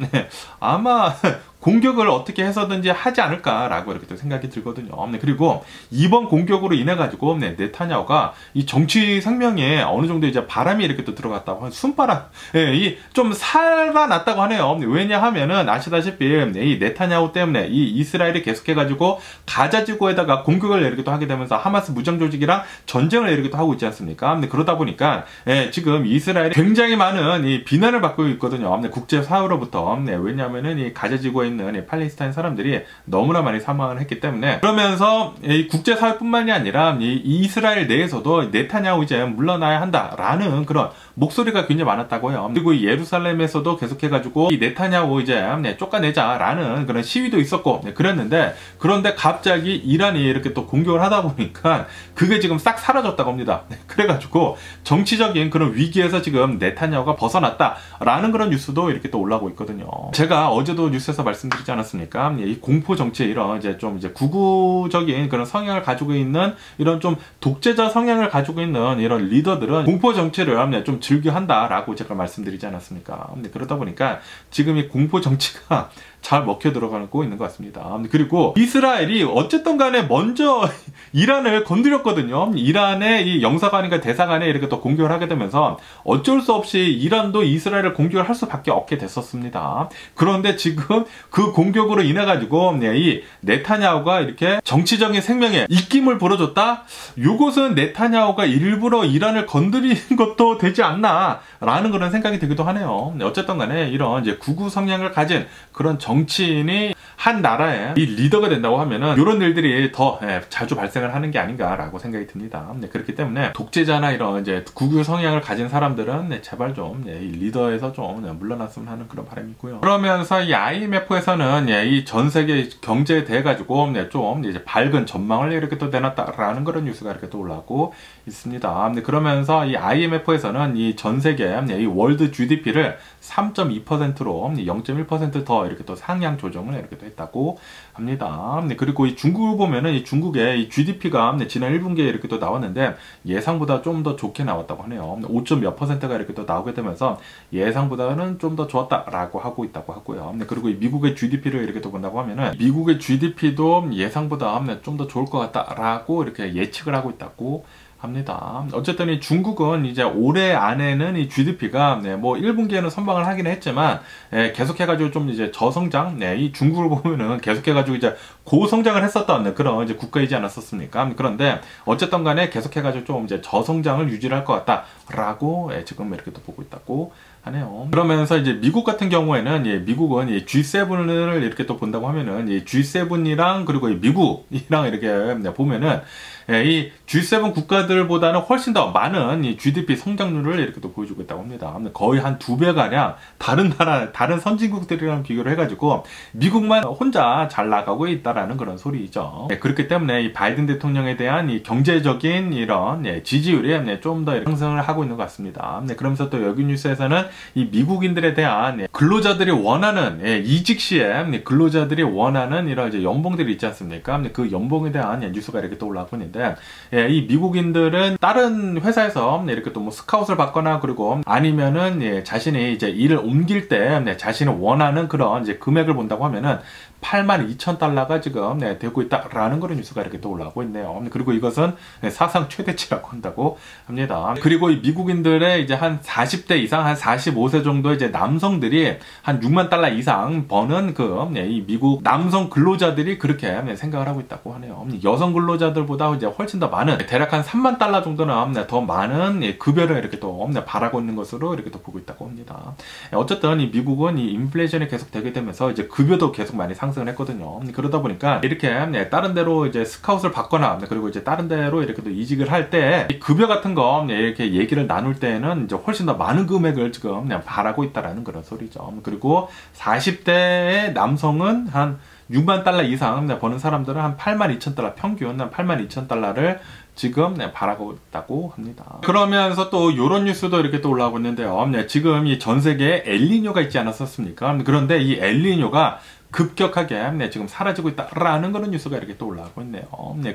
아마 공격을 어떻게 해서든지 하지 않을까라고 이렇게 또 생각이 들거든요. 그리고 이번 공격으로 인해 가지고 네타냐후가 이 정치 생명에 어느 정도 이제 바람이 이렇게 또 들어갔다고 순바람, 이 좀 살아났다고 하네요. 왜냐하면은 아시다시피 이 네타냐후 때문에 이 이스라엘이 계속해 가지고 가자 지구에다가 공격을 이렇게 또 하게 되면서 하마스 무장 조직이랑 전쟁을 이렇게 또 하고 있지 않습니까? 그러다 보니까 지금 이스라엘이 굉장히 많은 이 비난을 받고 있거든요. 국제 사회로부터. 왜냐하면은 이 가자 지구에 있는 이 팔레스타인 사람들이 너무나 많이 사망을 했기 때문에 그러면서 이 국제사회뿐만이 아니라 이 이스라엘 내에서도 네타냐후 이제 물러나야 한다라는 그런 목소리가 굉장히 많았다고요. 그리고 이 예루살렘에서도 계속해가지고 이 네타냐후 이제 쫓아내자라는 그런 시위도 있었고 그랬는데 그런데 갑자기 이란이 이렇게 또 공격을 하다 보니까 그게 지금 싹 사라졌다고 합니다. 그래가지고 정치적인 그런 위기에서 지금 네타냐후가 벗어났다라는 그런 뉴스도 이렇게 또 올라오고 있거든요. 제가 어제도 뉴스에서 말씀드리지 않았습니까? 이 공포 정치 이런 이제 좀 이제 구구적인 그런 성향을 가지고 있는 이런 좀 독재자 성향을 가지고 있는 이런 리더들은 공포 정치를 좀 즐겨 한다라고 제가 말씀드리지 않았습니까? 그러다 보니까 지금 이 공포 정치가 잘 먹혀 들어가고 있는 것 같습니다. 그리고 이스라엘이 어쨌든 간에 먼저 이란을 건드렸거든요. 이란의 이 영사관이나 대사관에 이렇게 또 공격을 하게 되면서 어쩔 수 없이 이란도 이스라엘을 공격을 할 수밖에 없게 됐었습니다. 그런데 지금 그 공격으로 인해 가지고 이 네타냐후가 이렇게 정치적인 생명에 입김을 불어줬다? 이것은 네타냐후가 일부러 이란을 건드린 것도 되지 않나 라는 그런 생각이 들기도 하네요. 어쨌든 간에 이런 이제 구구 성향을 가진 그런 정치인이 한 나라의 이 리더가 된다고 하면은 이런 일들이 더 자주 발생을 하는 게 아닌가라고 생각이 듭니다. 그렇기 때문에 독재자나 이런 이제 구구 성향을 가진 사람들은 제발 좀 이 리더에서 좀 물러났으면 하는 그런 바람이 있고요. 그러면서 이 IMF에서는 이 전 세계 경제에 대해 가지고 좀 이제 밝은 전망을 이렇게 또 내놨다라는 그런 뉴스가 이렇게 또 올라오고 있습니다. 그러면서 이 IMF에서는 이 전 세계 이 월드 GDP를 3.2%로 0.1% 더 이렇게 또 상향 조정을 이렇게 또 했다고 합니다. 그리고 이 중국을 보면은 이 중국의 이 GDP가 지난 1분기에 이렇게 또 나왔는데 예상보다 좀 더 좋게 나왔다고 하네요. 5점 몇 %가 이렇게 또 나오게 되면서 예상보다는 좀 더 좋았다라고 하고 있다고 하고요. 그리고 이 미국의 GDP를 이렇게 또 본다고 하면은 미국의 GDP도 예상보다 좀 더 좋을 것 같다라고 이렇게 예측을 하고 있다고 합니다. 어쨌든 이 중국은 이제 올해 안에는 이 GDP가 뭐 1분기에는 선방을 하기는 했지만 계속해가지고 좀 이제 저성장, 이 중국을 보면은 계속해가지고 이제 고성장을 했었던 그런 이제 국가이지 않았었습니까? 그런데 어쨌든 간에 계속해가지고 좀 이제 저성장을 유지를 할 것 같다라고 지금 이렇게 또 보고 있다고 하네요. 그러면서 이제 미국 같은 경우에는 미국은 이 G7을 이렇게 또 본다고 하면은 이 G7이랑 그리고 이 미국이랑 이렇게 보면은 이 G7 국가들보다는 훨씬 더 많은 이 GDP 성장률을 이렇게 또 보여주고 있다고 합니다. 거의 한 2배가량 다른 나라, 다른 선진국들이랑 비교를 해가지고 미국만 혼자 잘 나가고 있다라는 그런 소리죠. 그렇기 때문에 이 바이든 대통령에 대한 이 경제적인 이런 지지율이 좀 더 상승을 하고 있는 것 같습니다. 그러면서 또 여기 뉴스에서는 이 미국인들에 대한 근로자들이 원하는 이직 시에 근로자들이 원하는 이런 이제 연봉들이 있지 않습니까? 그 연봉에 대한 뉴스가 이렇게 또 올라오고 있는데 이 미국인들은 다른 회사에서 이렇게 또 뭐 스카웃을 받거나 그리고 아니면은 자신이 이제 일을 옮길 때 자신이 원하는 그런 이제 금액을 본다고 하면은 82,000달러가 지금 되고 있다라는 그런 뉴스가 이렇게 또 올라오고 있네요. 그리고 이것은 사상 최대치라고 한다고 합니다. 그리고 이 미국인들의 이제 한 40대 이상, 한 45세 정도 이제 남성들이 한 6만 달러 이상 버는 이 미국 남성 근로자들이 그렇게 생각을 하고 있다고 하네요. 여성 근로자들보다 이제 훨씬 더 많은 대략 한 3만 달러 정도는 더 많은 급여를 이렇게 또 바라고 있는 것으로 이렇게 또 보고 있다고 합니다. 어쨌든 이 미국은 이 인플레이션이 계속 되게 되면서 이제 급여도 계속 많이 상승을 했거든요. 그러다 보니까 이렇게 다른 데로 이제 스카웃을 받거나 그리고 이제 다른 데로 이렇게 또 이직을 할 때 급여 같은 거 이렇게 얘기를 나눌 때는 이제 훨씬 더 많은 금액을 지금 바라고 있다라는 그런 소리죠. 그리고 40대의 남성은 한 6만 달러 이상 버는 사람들은 한 82,000달러 평균 한 82,000달러를 지금 바라고 있다고 합니다. 그러면서 또 이런 뉴스도 이렇게 또 올라오고 있는데요. 지금 이 전 세계에 엘니뇨가 있지 않았었습니까? 그런데 이 엘니뇨가 급격하게 지금 사라지고 있다라는 그런 뉴스가 이렇게 또 올라오고 있네요.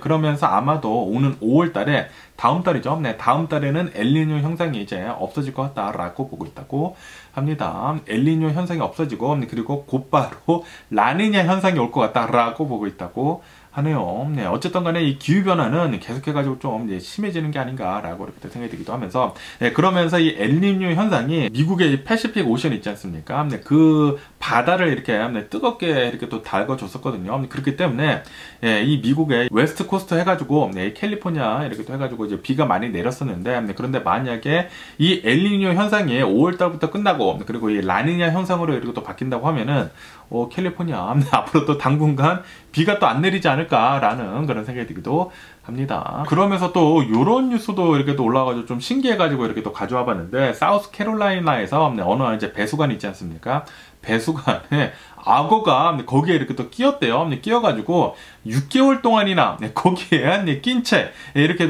그러면서 아마도 오는 5월 달에 다음 달이죠. 다음 달에는 엘니뇨 현상이 이제 없어질 것 같다라고 보고 있다고 합니다. 엘니뇨 현상이 없어지고 그리고 곧바로 라니냐 현상이 올 것 같다라고 보고 있다고 하네요. 어쨌든 간에 이 기후변화는 계속해가지고 좀 이제 심해지는 게 아닌가라고 이렇게 생각이 들기도 하면서, 그러면서 이 엘니뇨 현상이 미국의 패시픽 오션 있지 않습니까? 그 바다를 이렇게 뜨겁게 이렇게 또 달궈줬었거든요. 그렇기 때문에 이 미국의 웨스트 코스트 해가지고 캘리포니아 이렇게 또 해가지고 이제 비가 많이 내렸었는데, 그런데 만약에 이 엘니뇨 현상이 5월달부터 끝나고 그리고 이 라니냐 현상으로 이렇게 또 바뀐다고 하면은 캘리포니아 앞으로 또 당분간 비가 또 안 내리지 않을까라는 그런 생각이 들기도 합니다. 그러면서 또 요런 뉴스도 이렇게 또 올라와가지고 좀 신기해가지고 이렇게 또 가져와 봤는데, 사우스 캐롤라이나에서 어느 이제 배수관이 있지 않습니까? 배수관에 악어가 거기에 이렇게 또 끼었대요. 끼어가지고 6개월 동안이나 거기에 낀 채 이렇게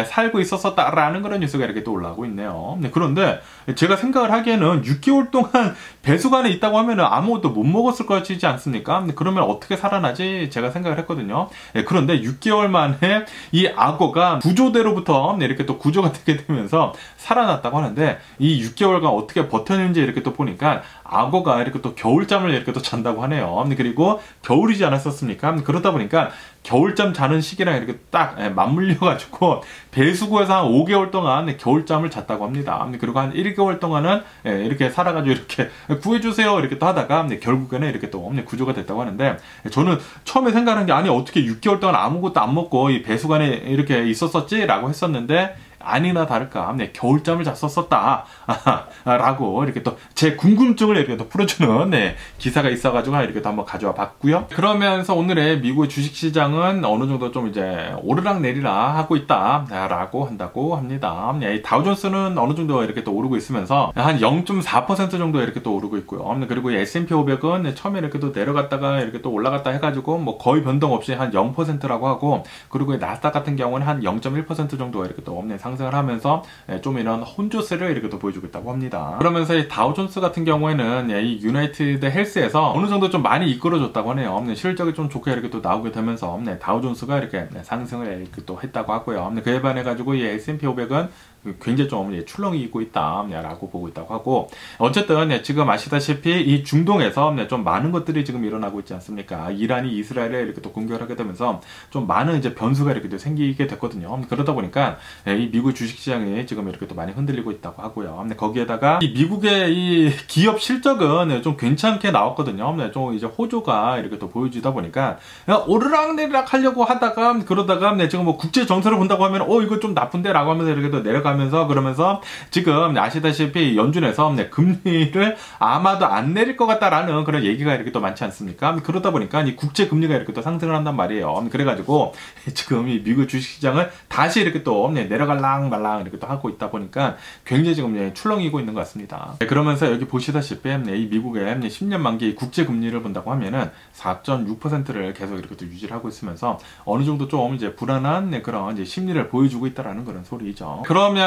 살고 있었다라는 그런 뉴스가 이렇게 또 올라오고 있네요. 그런데 제가 생각을 하기에는 6개월 동안 배수관에 있다고 하면 아무것도 못 먹었을 것이지 않습니까? 그러면 어떻게 살아나지? 제가 생각을 했거든요. 그런데 6개월 만에 이 악어가 구조대로부터 이렇게 또 구조가 되게 되면서 살아났다고 하는데, 이 6개월간 어떻게 버텼는지 이렇게 또 보니까 악어가 이렇게 또 겨울잠을 이렇게 또 잔다고 하네요. 그리고 겨울이지 않았었습니까? 그러다 보니까 겨울잠 자는 시기랑 이렇게 딱 맞물려가지고 배수구에서 한 5개월 동안 겨울잠을 잤다고 합니다. 그리고 한 1개월 동안은 이렇게 살아가지고 이렇게 구해주세요 이렇게 또 하다가 결국에는 이렇게 또 구조가 됐다고 하는데, 저는 처음에 생각한 게, 아니 어떻게 6개월 동안 아무것도 안 먹고 이 배수관에 이렇게 있었었지? 라고 했었는데, 아니나 다를까 겨울잠을 잤었었다 라고 이렇게 또 제 궁금증을 이렇게 또 풀어주는 기사가 있어가지고 이렇게 또 한번 가져와 봤고요. 그러면서 오늘의 미국의 주식시장은 어느 정도 좀 이제 오르락 내리락 하고 있다 라고 한다고 합니다. 이 다우존스는 어느 정도 이렇게 또 오르고 있으면서 한 0.4% 정도 이렇게 또 오르고 있고요. 그리고 S&P 500은 처음에 이렇게 또 내려갔다가 이렇게 또 올라갔다 해가지고 뭐 거의 변동 없이 한 0%라고 하고, 그리고 나스닥 같은 경우는 한 0.1% 정도 이렇게 또 상승을 하면서 좀 이런 혼조세를 이렇게 또 보여주고 있다고 합니다. 그러면서 이 다우존스 같은 경우에는 이 유나이티드 헬스에서 어느 정도 좀 많이 이끌어줬다고 하네요. 실적이 좀 좋게 이렇게 또 나오게 되면서 다우존스가 이렇게 상승을 이렇게 또 했다고 하고요. 그에 반해 가지고 이 S&P 500은 굉장히 좀 출렁이고 있다라고 보고 있다고 하고, 어쨌든 지금 아시다시피 이 중동에서 좀 많은 것들이 지금 일어나고 있지 않습니까? 이란이 이스라엘에 이렇게 또 공격을 하게 되면서 좀 많은 이제 변수가 이렇게 또 생기게 됐거든요. 그러다 보니까 이 미국 주식시장이 지금 이렇게 또 많이 흔들리고 있다고 하고요. 거기에다가 이 미국의 이 기업 실적은 좀 괜찮게 나왔거든요. 좀 이제 호조가 이렇게 또 보여주다 보니까 오르락내리락 하려고 하다가, 그러다가 지금 뭐 국제 정세를 본다고 하면 이거 좀 나쁜데라고 하면서 이렇게 또 내려가 그러면서 지금 아시다시피 연준에서 금리를 아마도 안 내릴 것 같다라는 그런 얘기가 이렇게 또 많지 않습니까? 그러다 보니까 이 국제 금리가 이렇게 또 상승을 한단 말이에요. 그래가지고 지금 이 미국 주식시장을 다시 이렇게 또 내려갈랑 말랑 이렇게 또 하고 있다 보니까 굉장히 지금 출렁이고 있는 것 같습니다. 그러면서 여기 보시다시피 이 미국의 10년 만기 국제 금리를 본다고 하면은 4.6%를 계속 이렇게 또 유지를 하고 있으면서 어느 정도 좀 이제 불안한 그런 이제 심리를 보여주고 있다라는 그런 소리죠. 그러면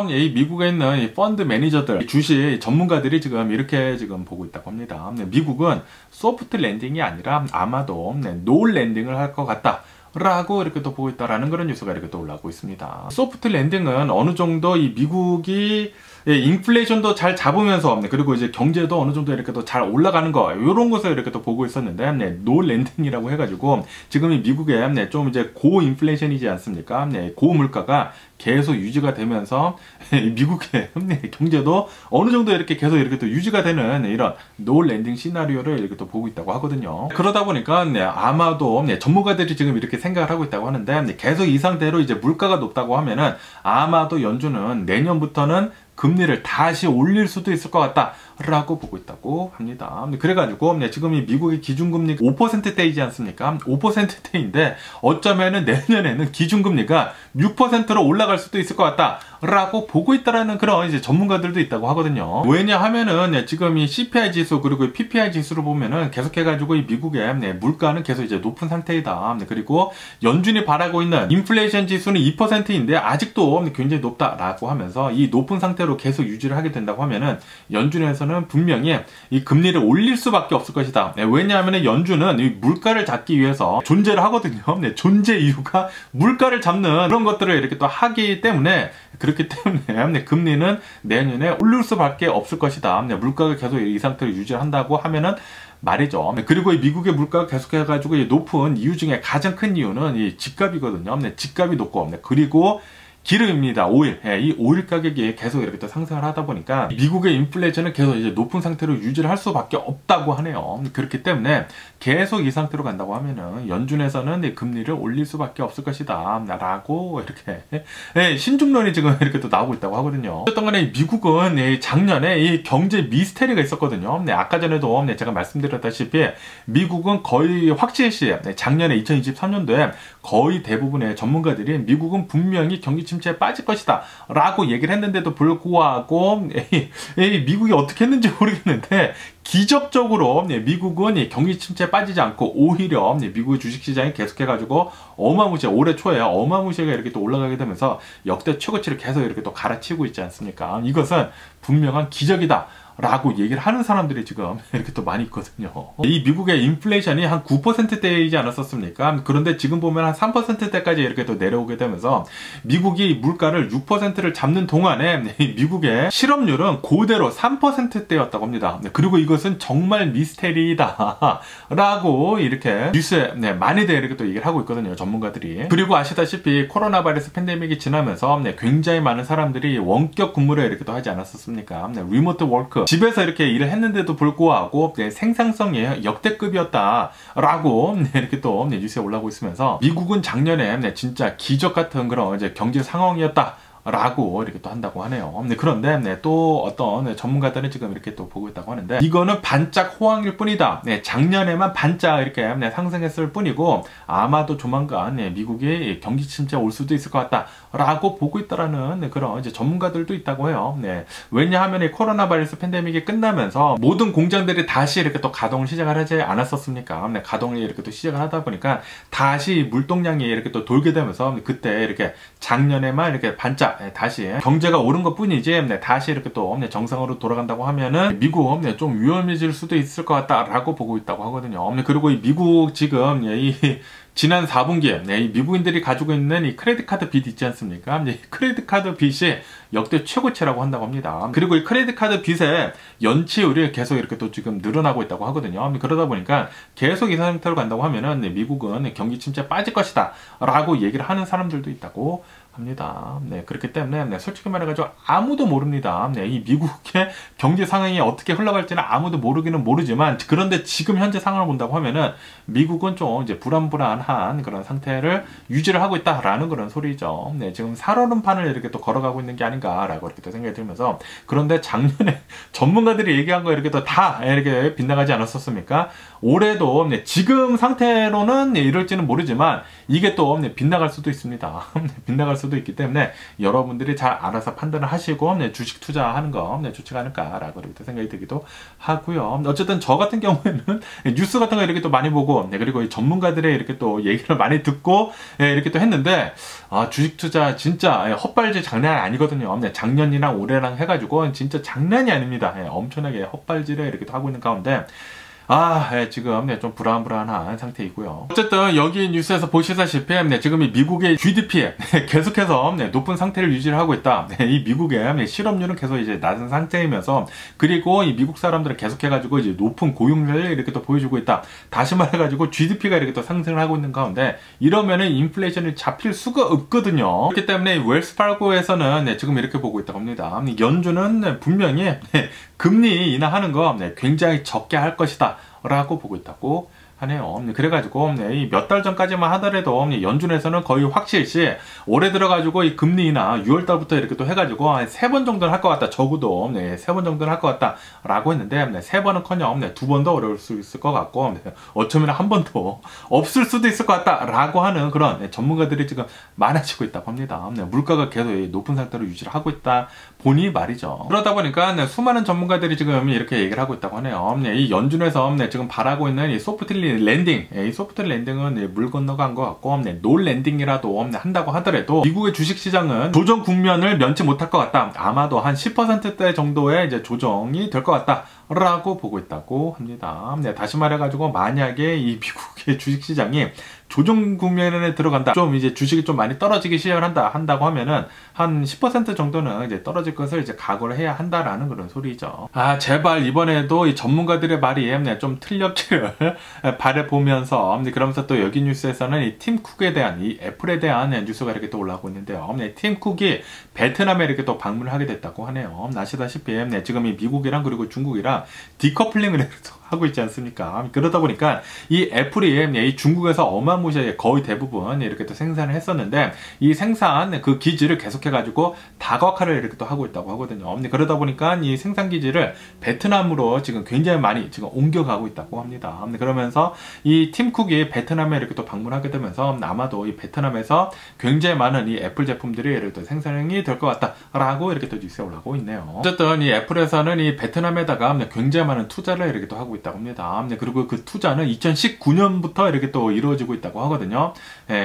이 미국에 있는 이 펀드 매니저들, 주식 전문가들이 지금 이렇게 지금 보고 있다고 합니다. 미국은 소프트 랜딩이 아니라 아마도 노 랜딩을 할 것 같다 라고 이렇게 또 보고 있다라는 그런 뉴스가 이렇게 또 올라오고 있습니다. 소프트 랜딩은 어느 정도 이 미국이 인플레이션도 잘 잡으면서, 그리고 이제 경제도 어느 정도 이렇게 또 잘 올라가는 거, 이런 것을 이렇게 또 보고 있었는데, 노 랜딩이라고 해가지고 지금 이 미국에 좀 이제 고 인플레이션이지 않습니까? 고 물가가 계속 유지가 되면서 미국의 경제도 어느 정도 이렇게 계속 이렇게 또 유지가 되는 이런 노 랜딩 시나리오를 이렇게 또 보고 있다고 하거든요. 그러다 보니까 아마도 전문가들이 지금 이렇게 생각을 하고 있다고 하는데, 계속 이 상태로 이제 물가가 높다고 하면은 아마도 연준은 내년부터는 금리를 다시 올릴 수도 있을 것 같다 라고 보고 있다고 합니다. 그래가지고 지금 이 미국의 기준금리가 5%대이지 않습니까? 5%대인데 어쩌면은 내년에는 기준금리가 6%로 올라갈 수도 있을 것 같다 라고 보고 있다라는 그런 이제 전문가들도 있다고 하거든요. 왜냐하면은 지금 이 CPI 지수 그리고 PPI 지수를 보면은 계속해가지고 이 미국의 물가는 계속 이제 높은 상태이다. 그리고 연준이 바라고 있는 인플레이션 지수는 2%인데 아직도 굉장히 높다라고 하면서 이 높은 상태로 계속 유지를 하게 된다고 하면은 연준에서는 분명히 이 금리를 올릴 수밖에 없을 것이다. 왜냐하면 연준은 이 물가를 잡기 위해서 존재를 하거든요. 존재 이유가 물가를 잡는 그런 것들을 이렇게 또 하기 때문에, 그렇기 때문에 금리는 내년에 올릴 수밖에 없을 것이다. 물가가 계속 이 상태로 유지한다고 하면은 말이죠. 그리고 이 미국의 물가가 계속해가지고 높은 이유 중에 가장 큰 이유는 이 집값이거든요. 집값이 높고, 그리고 기름입니다. 오일. 이 오일 가격이 계속 이렇게 또 상승을 하다 보니까 미국의 인플레이션은 계속 이제 높은 상태로 유지를 할 수밖에 없다고 하네요. 그렇기 때문에 계속 이 상태로 간다고 하면은 연준에서는 금리를 올릴 수밖에 없을 것이다. 라고 이렇게 신중론이 지금 이렇게 또 나오고 있다고 하거든요. 어쨌든 간에 미국은 작년에 이 경제 미스테리가 있었거든요. 아까 전에도 제가 말씀드렸다시피 미국은 거의 확실시 작년에 2023년도에 거의 대부분의 전문가들이 미국은 분명히 경기 침체에 빠질 것이다 라고 얘기를 했는데도 불구하고 미국이 어떻게 했는지 모르겠는데 기적적으로 미국은 경기 침체에 빠지지 않고 오히려 미국의 주식시장이 계속해가지고 어마무시하게 올해 초에 어마무시하게 이렇게 또 올라가게 되면서 역대 최고치를 계속 이렇게 또 갈아치우고 있지 않습니까? 이것은 분명한 기적이다 라고 얘기를 하는 사람들이 지금 이렇게 또 많이 있거든요. 이 미국의 인플레이션이 한 9%대이지 않았었습니까? 그런데 지금 보면 한 3%대까지 이렇게 또 내려오게 되면서 미국이 물가를 6%를 잡는 동안에 미국의 실업률은 그대로 3%대였다고 합니다. 그리고 이것은 정말 미스테리다 라고 이렇게 뉴스에 많이들 이렇게 또 얘기를 하고 있거든요. 전문가들이. 그리고 아시다시피 코로나 바이러스 팬데믹이 지나면서 굉장히 많은 사람들이 원격 근무를 이렇게 또 하지 않았었습니까? 리모트 워크 집에서 이렇게 일을 했는데도 불구하고 생산성이 역대급이었다라고 이렇게 또 뉴스에 올라오고 있으면서 미국은 작년에 진짜 기적 같은 그런 이제 경제 상황이었다. 라고 이렇게 또 한다고 하네요. 그런데 또 어떤 전문가들은 지금 이렇게 또 보고 있다고 하는데 이거는 반짝 호황일 뿐이다. 작년에만 반짝 이렇게 상승했을 뿐이고 아마도 조만간 미국의 경기 침체 올 수도 있을 것 같다. 라고 보고 있다라는 그런 이제 전문가들도 있다고 해요. 왜냐하면 이 코로나 바이러스 팬데믹이 끝나면서 모든 공장들이 다시 이렇게 또 가동을 시작을 하지 않았었습니까? 가동을 이렇게 또 시작을 하다 보니까 다시 물동량이 이렇게 또 돌게 되면서 그때 이렇게 작년에만 이렇게 반짝 다시 경제가 오른 것 뿐이지 다시 이렇게 또 정상으로 돌아간다고 하면은 미국 좀 위험해질 수도 있을 것 같다라고 보고 있다고 하거든요. 그리고 이 미국 지금 이 지난 4분기에 이 미국인들이 가지고 있는 이 크레딧 카드 빚 있지 않습니까? 이 크레딧 카드 빚이 역대 최고치라고 한다고 합니다. 그리고 이 크레딧 카드 빚의 연체율이 계속 이렇게 또 지금 늘어나고 있다고 하거든요. 그러다 보니까 계속 이 상태로 간다고 하면은 미국은 경기 침체에 빠질 것이다 라고 얘기를 하는 사람들도 있다고 합니다. 그렇기 때문에 솔직히 말해가지고 아무도 모릅니다. 이 미국의 경제 상황이 어떻게 흘러갈지는 아무도 모르기는 모르지만 그런데 지금 현재 상황을 본다고 하면은 미국은 좀 이제 불안불안한 그런 상태를 유지를 하고 있다라는 그런 소리죠. 지금 살얼음판을 이렇게 또 걸어가고 있는 게 아닌가라고 이렇게 또 생각이 들면서 그런데 작년에 전문가들이 얘기한 거 이렇게 또 다 이렇게 빗나가지 않았었습니까? 올해도 지금 상태로는 이럴지는 모르지만 이게 또 빗나갈 수도 있습니다. 빗나갈 수도 있기 때문에 여러분들이 잘 알아서 판단을 하시고 주식 투자하는 거 좋지 않을까라고 이렇게 생각이 들기도 하고요. 어쨌든 저 같은 경우에는 뉴스 같은 거 이렇게 또 많이 보고 그리고 전문가들의 이렇게 또 얘기를 많이 듣고 이렇게 또 했는데 주식 투자 진짜 헛발질 장난 아니거든요. 작년이랑 올해랑 해가지고 진짜 장난이 아닙니다. 엄청나게 헛발질을 이렇게 또 하고 있는 가운데 지금 좀 불안불안한 상태이고요. 어쨌든 여기 뉴스에서 보시다시피 지금 이 미국의 GDP 계속해서 높은 상태를 유지를 하고 있다. 이 미국의 실업률은 계속 이제 낮은 상태이면서 그리고 이 미국 사람들은 계속해가지고 이제 높은 고용률을 이렇게 또 보여주고 있다. 다시 말해가지고 GDP가 이렇게 또 상승을 하고 있는 가운데 이러면은 인플레이션이 잡힐 수가 없거든요. 그렇기 때문에 웰스파르고에서는 지금 이렇게 보고 있다고 합니다. 연준은 분명히 금리 인하하는 거 굉장히 적게 할 것이다 라고 보고 있다고 하네요. 그래가지고 몇 달 전까지만 하더라도 연준에서는 거의 확실시 올해 들어가지고 이 금리 인하 6월달부터 이렇게 또 해가지고 한 3번 정도는 할 것 같다. 적어도 3번 정도는 할 것 같다 라고 했는데 3번은커녕 2번 더 어려울 수 있을 것 같고 어쩌면 한 번 더 없을 수도 있을 것 같다 라고 하는 그런 전문가들이 지금 많아지고 있다고 합니다. 물가가 계속 높은 상태로 유지를 하고 있다 보니 말이죠. 그러다 보니까 수많은 전문가들이 지금 이렇게 얘기를 하고 있다고 하네요. 이 연준에서 지금 바라고 있는 이 소프트 랜딩, 이 소프트 랜딩은 물 건너간 것 같고 놀 랜딩이라도 한다고 하더라도 미국의 주식시장은 조정 국면을 면치 못할 것 같다. 아마도 한 10%대 정도의 이제 조정이 될 것 같다 라고 보고 있다고 합니다. 다시 말해가지고 만약에 이 미국의 주식시장이 조정 국면에 들어간다. 좀 이제 주식이 좀 많이 떨어지기 시작을 한다고 하면은 한 10% 정도는 이제 떨어질 것을 이제 각오를 해야 한다라는 그런 소리죠. 아, 제발 이번에도 이 전문가들의 말이 좀 틀렸기를 바라보면서 그러면서 또 여기 뉴스에서는 이 팀 쿡에 대한 이 애플에 대한 뉴스가 이렇게 또 올라오고 있는데요. 팀 쿡이 베트남에 이렇게 또 방문을 하게 됐다고 하네요. 아시다시피 지금 이 미국이랑 그리고 중국이랑 디커플링을 하고 있지 않습니까? 그러다 보니까 이 애플이 이 중국에서 어마무시하게 거의 대부분 이렇게 또 생산을 했었는데 이 생산 그 기지를 계속해가지고 다각화를 이렇게 또 하고 있다고 하거든요. 그러다 보니까 이 생산 기지를 베트남으로 지금 굉장히 많이 지금 옮겨가고 있다고 합니다. 그러면서 이 팀 쿡이 베트남에 이렇게 또 방문하게 되면서 아마도 이 베트남에서 굉장히 많은 이 애플 제품들이 이렇게 또 생산이 될 것 같다라고 이렇게 또 뉴스에 올라오고 있네요. 어쨌든 이 애플에서는 이 베트남에다가 굉장히 많은 투자를 이렇게 또 하고 있다고 합니다. 그리고 그 투자는 2019년부터 이렇게 또 이루어지고 있다고 하거든요.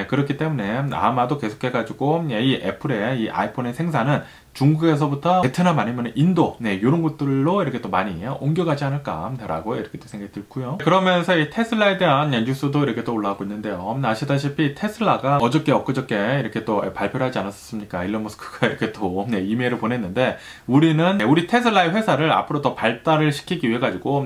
그렇기 때문에 아마도 계속해가지고 이 애플의 이 아이폰의 생산은 중국에서부터 베트남 아니면 인도 이런 곳들로 이렇게 또 많이 옮겨가지 않을까라고 이렇게 또 생각이 들고요. 그러면서 이 테슬라에 대한 뉴스도 이렇게 또 올라오고 있는데요. 아시다시피 테슬라가 어저께 엊그저께 이렇게 또 발표를 하지 않았습니까? 일론 머스크가 이렇게 또 이메일을 보냈는데 우리 테슬라의 회사를 앞으로 더 발달을 시키기 위해 가지고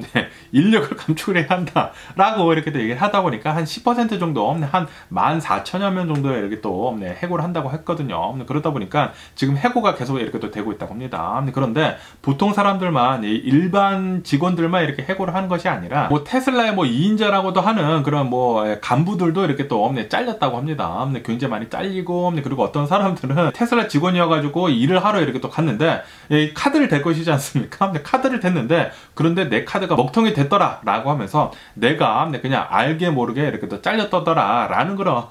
인력을 감축을 해야 한다라고 이렇게 또 얘기를 하다 보니까 한 10% 정도 한 14,000여 명 정도 이렇게 또 해고를 한다고 했거든요. 그러다 보니까 지금 해고가 계속 이렇게 또 되고 있다고 합니다. 그런데 보통 사람들만 일반 직원들만 이렇게 해고를 하는 것이 아니라 뭐 테슬라의 뭐 2인자라고도 하는 그런 뭐 간부들도 이렇게 또 잘렸다고 합니다. 굉장히 많이 잘리고 그리고 어떤 사람들은 테슬라 직원이어가지고 일을 하러 이렇게 또 갔는데 카드를 댈 것이지 않습니까? 카드를 댔는데 그런데 내 카드가 먹통이 됐더라 라고 하면서 내가 그냥 알게 모르게 이렇게 또 잘렸더라 라는 그런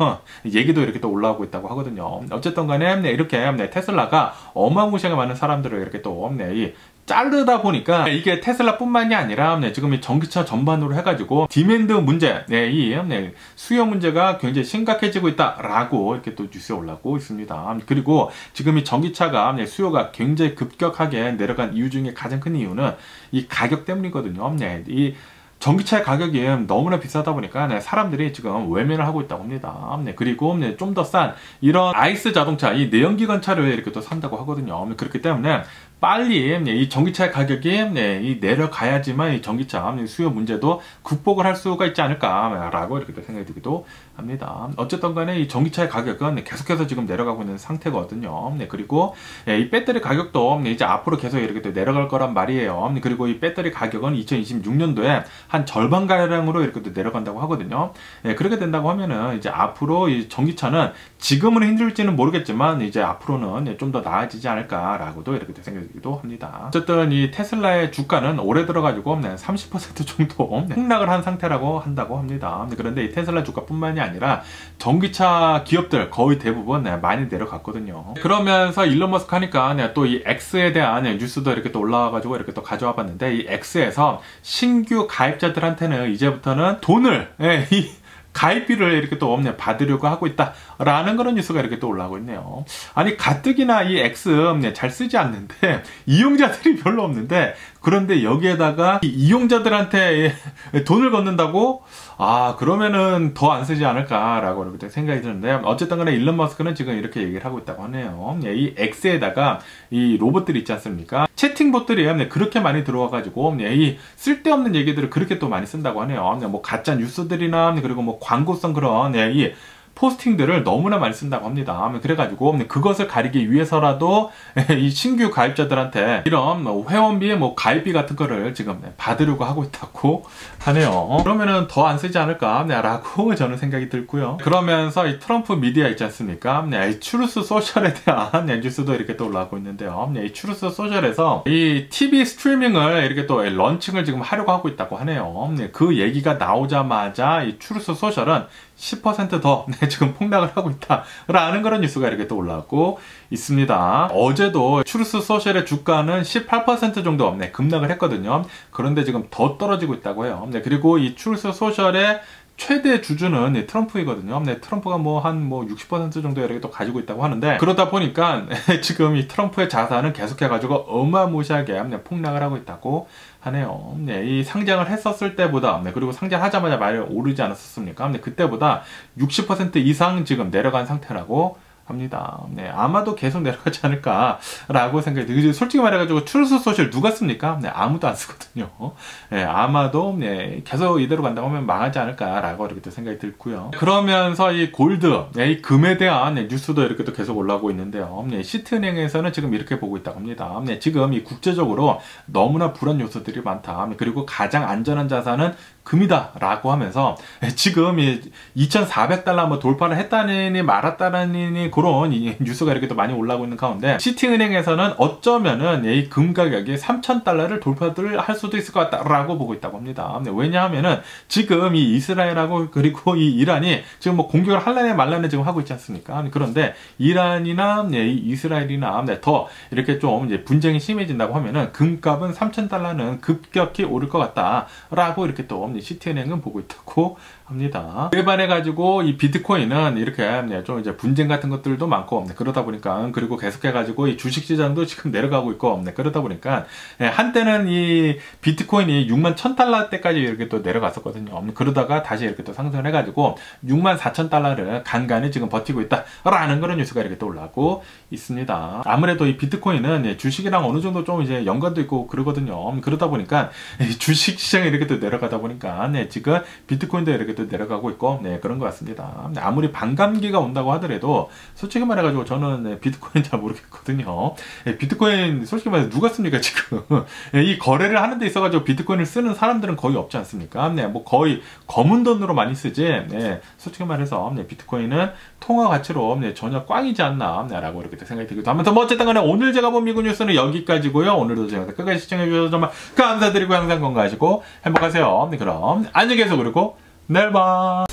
얘기도 이렇게 또 올라오고 있다고 하거든요. 어쨌든 간에 이렇게 테슬라가 어마무시하게 많은 사람들을 이렇게 또 자르다 보니까 이게 테슬라뿐만이 아니라 지금 이 전기차 전반으로 해가지고 디맨드 문제, 이 수요 문제가 굉장히 심각해지고 있다라고 이렇게 또 뉴스에 올라오고 있습니다. 그리고 지금 이 전기차가 수요가 굉장히 급격하게 내려간 이유 중에 가장 큰 이유는 이 가격 때문이거든요. 이 전기차의 가격이 너무나 비싸다 보니까 사람들이 지금 외면을 하고 있다고 합니다. 그리고 좀 더 싼 이런 아이스 자동차, 이 내연기관 차를 이렇게 또 산다고 하거든요. 그렇기 때문에 빨리 이 전기차의 가격이 내려가야지만 이 전기차 수요 문제도 극복을 할 수가 있지 않을까라고 이렇게 또 생각이 들기도 합니다. 어쨌든 간에 이 전기차의 가격은 계속해서 지금 내려가고 있는 상태거든요. 그리고 이 배터리 가격도 이제 앞으로 계속 이렇게 또 내려갈 거란 말이에요. 그리고 이 배터리 가격은 2026년도에 한 절반가량으로 이렇게 또 내려간다고 하거든요. 그렇게 된다고 하면은 이제 앞으로 이 전기차는 지금은 힘들지는 모르겠지만 이제 앞으로는 좀 더 나아지지 않을까라고도 이렇게 또 생각이 기도 합니다. 어쨌든 이 테슬라의 주가는 올해 들어가지고 30% 정도 폭락을 한 상태라고 한다고 합니다. 그런데 이 테슬라 주가뿐만이 아니라 전기차 기업들 거의 대부분 많이 내려갔거든요. 그러면서 일론 머스크 하니까 또 이 X에 대한 뉴스도 이렇게 또 올라와가지고 이렇게 또 가져와 봤는데 이 X에서 신규 가입자들한테는 이제부터는 돈을 가입비를 이렇게 또 받으려고 하고 있다라는 그런 뉴스가 이렇게 또 올라오고 있네요. 아니 가뜩이나 이 X 잘 쓰지 않는데 이용자들이 별로 없는데 그런데 여기에다가 이용자들한테 돈을 걷는다고? 아 그러면은 더 안 쓰지 않을까라고 이렇게 생각이 드는데 어쨌든 간에 일론 머스크는 지금 이렇게 얘기를 하고 있다고 하네요. 이 X에다가 이 로봇들이 있지 않습니까? 채팅봇들이 그렇게 많이 들어와가지고 이 쓸데없는 얘기들을 그렇게 또 많이 쓴다고 하네요. 뭐 가짜 뉴스들이나 그리고 뭐 광고성 그런 이 포스팅들을 너무나 많이 쓴다고 합니다. 그래가지고 그것을 가리기 위해서라도 이 신규 가입자들한테 이런 회원비, 가입비 같은 거를 지금 받으려고 하고 있다고 하네요. 그러면은 더 안 쓰지 않을까라고 저는 생각이 들고요. 그러면서 이 트럼프 미디어 있지 않습니까? 이 추루스 소셜에 대한 뉴스도 이렇게 또 올라오고 있는데요. 이 추루스 소셜에서 이 TV 스트리밍을 이렇게 또 런칭을 지금 하려고 하고 있다고 하네요. 그 얘기가 나오자마자 이 추루스 소셜은 10% 더 지금 폭락을 하고 있다라는 그런 뉴스가 이렇게 또 올라오고 있습니다. 어제도 추루스 소셜의 주가는 18% 정도 급락을 했거든요. 그런데 지금 더 떨어지고 있다고 해요. 그리고 이 추루스 소셜의 최대 주주는 트럼프이거든요. 네, 트럼프가 한 60% 정도 이렇게 또 가지고 있다고 하는데, 그러다 보니까 지금 이 트럼프의 자산은 계속해가지고 어마무시하게 폭락을 하고 있다고 하네요. 네, 이 상장을 했었을 때보다, 그리고 상장하자마자 말이 오르지 않았었습니까? 그때보다 60% 이상 지금 내려간 상태라고 합니다. 네, 아마도 계속 내려가지 않을까라고 생각이 들어요. 솔직히 말해가지고 트루스 소셜 누가 씁니까? 네, 아무도 안 쓰거든요. 네, 아마도 계속 이대로 간다고 하면 망하지 않을까라고 이렇게 또 생각이 들고요. 그러면서 이 골드, 이 금에 대한 뉴스도 이렇게 또 계속 올라오고 있는데요. 시티은행에서는 지금 이렇게 보고 있다고 합니다. 지금 이 국제적으로 너무나 불안 요소들이 많다. 그리고 가장 안전한 자산은 금이다 라고 하면서 지금 2,400달러 돌파를 했다느니 말았다느니 그런 뉴스가 이렇게 또 많이 올라오고 있는 가운데, 시티은행에서는 어쩌면은 이 금 가격이 3,000달러를 돌파를 할 수도 있을 것 같다라고 보고 있다고 합니다. 왜냐하면은 지금 이 이스라엘하고 그리고 이 이란이 지금 공격을 할라네 말라네 지금 하고 있지 않습니까? 그런데 이란이나 이스라엘이나 더 이렇게 좀 분쟁이 심해진다고 하면은 금값은 3,000달러는 급격히 오를 것 같다라고 이렇게 또 시티은행은 보고 있다고 합니다. 그에 반해 가지고 이 비트코인은 이렇게 좀 분쟁 같은 것들도 많고, 그러다 보니까, 그리고 계속해 가지고 이 주식 시장도 지금 내려가고 있고, 그러다 보니까 한때는 이 비트코인이 61,000달러 때까지 이렇게 또 내려갔었거든요. 그러다가 다시 이렇게 또 상승을 해 가지고 64,000달러를 간간히 지금 버티고 있다라는 그런 뉴스가 이렇게 또 올라오고 있습니다. 아무래도 이 비트코인은 주식이랑 어느 정도 좀 연관도 있고 그러거든요. 그러다 보니까 주식 시장이 이렇게 또 내려가다 보니까 지금 비트코인도 이렇게 또 내려가고 있고, 그런 것 같습니다. 아무리 반감기가 온다고 하더라도 솔직히 말해가지고 저는 비트코인 잘 모르겠거든요. 비트코인 솔직히 말해서 누가 씁니까 지금? 이 거래를 하는 데 있어가지고 비트코인을 쓰는 사람들은 거의 없지 않습니까? 거의 검은 돈으로 많이 쓰지. 솔직히 말해서 비트코인은 통화 가치로 전혀 꽝이지 않나 라고 이렇게 생각이 들기도 하면서, 어쨌든 간에 오늘 제가 본 미국 뉴스는 여기까지고요. 오늘도 제가 끝까지 시청해 주셔서 정말 감사드리고 항상 건강하시고 행복하세요. 그럼 안녕히 계세요. 그리고 내일 봐.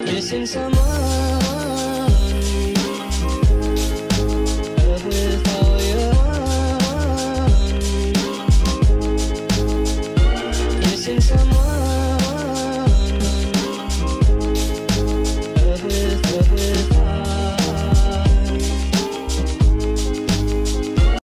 Missing someone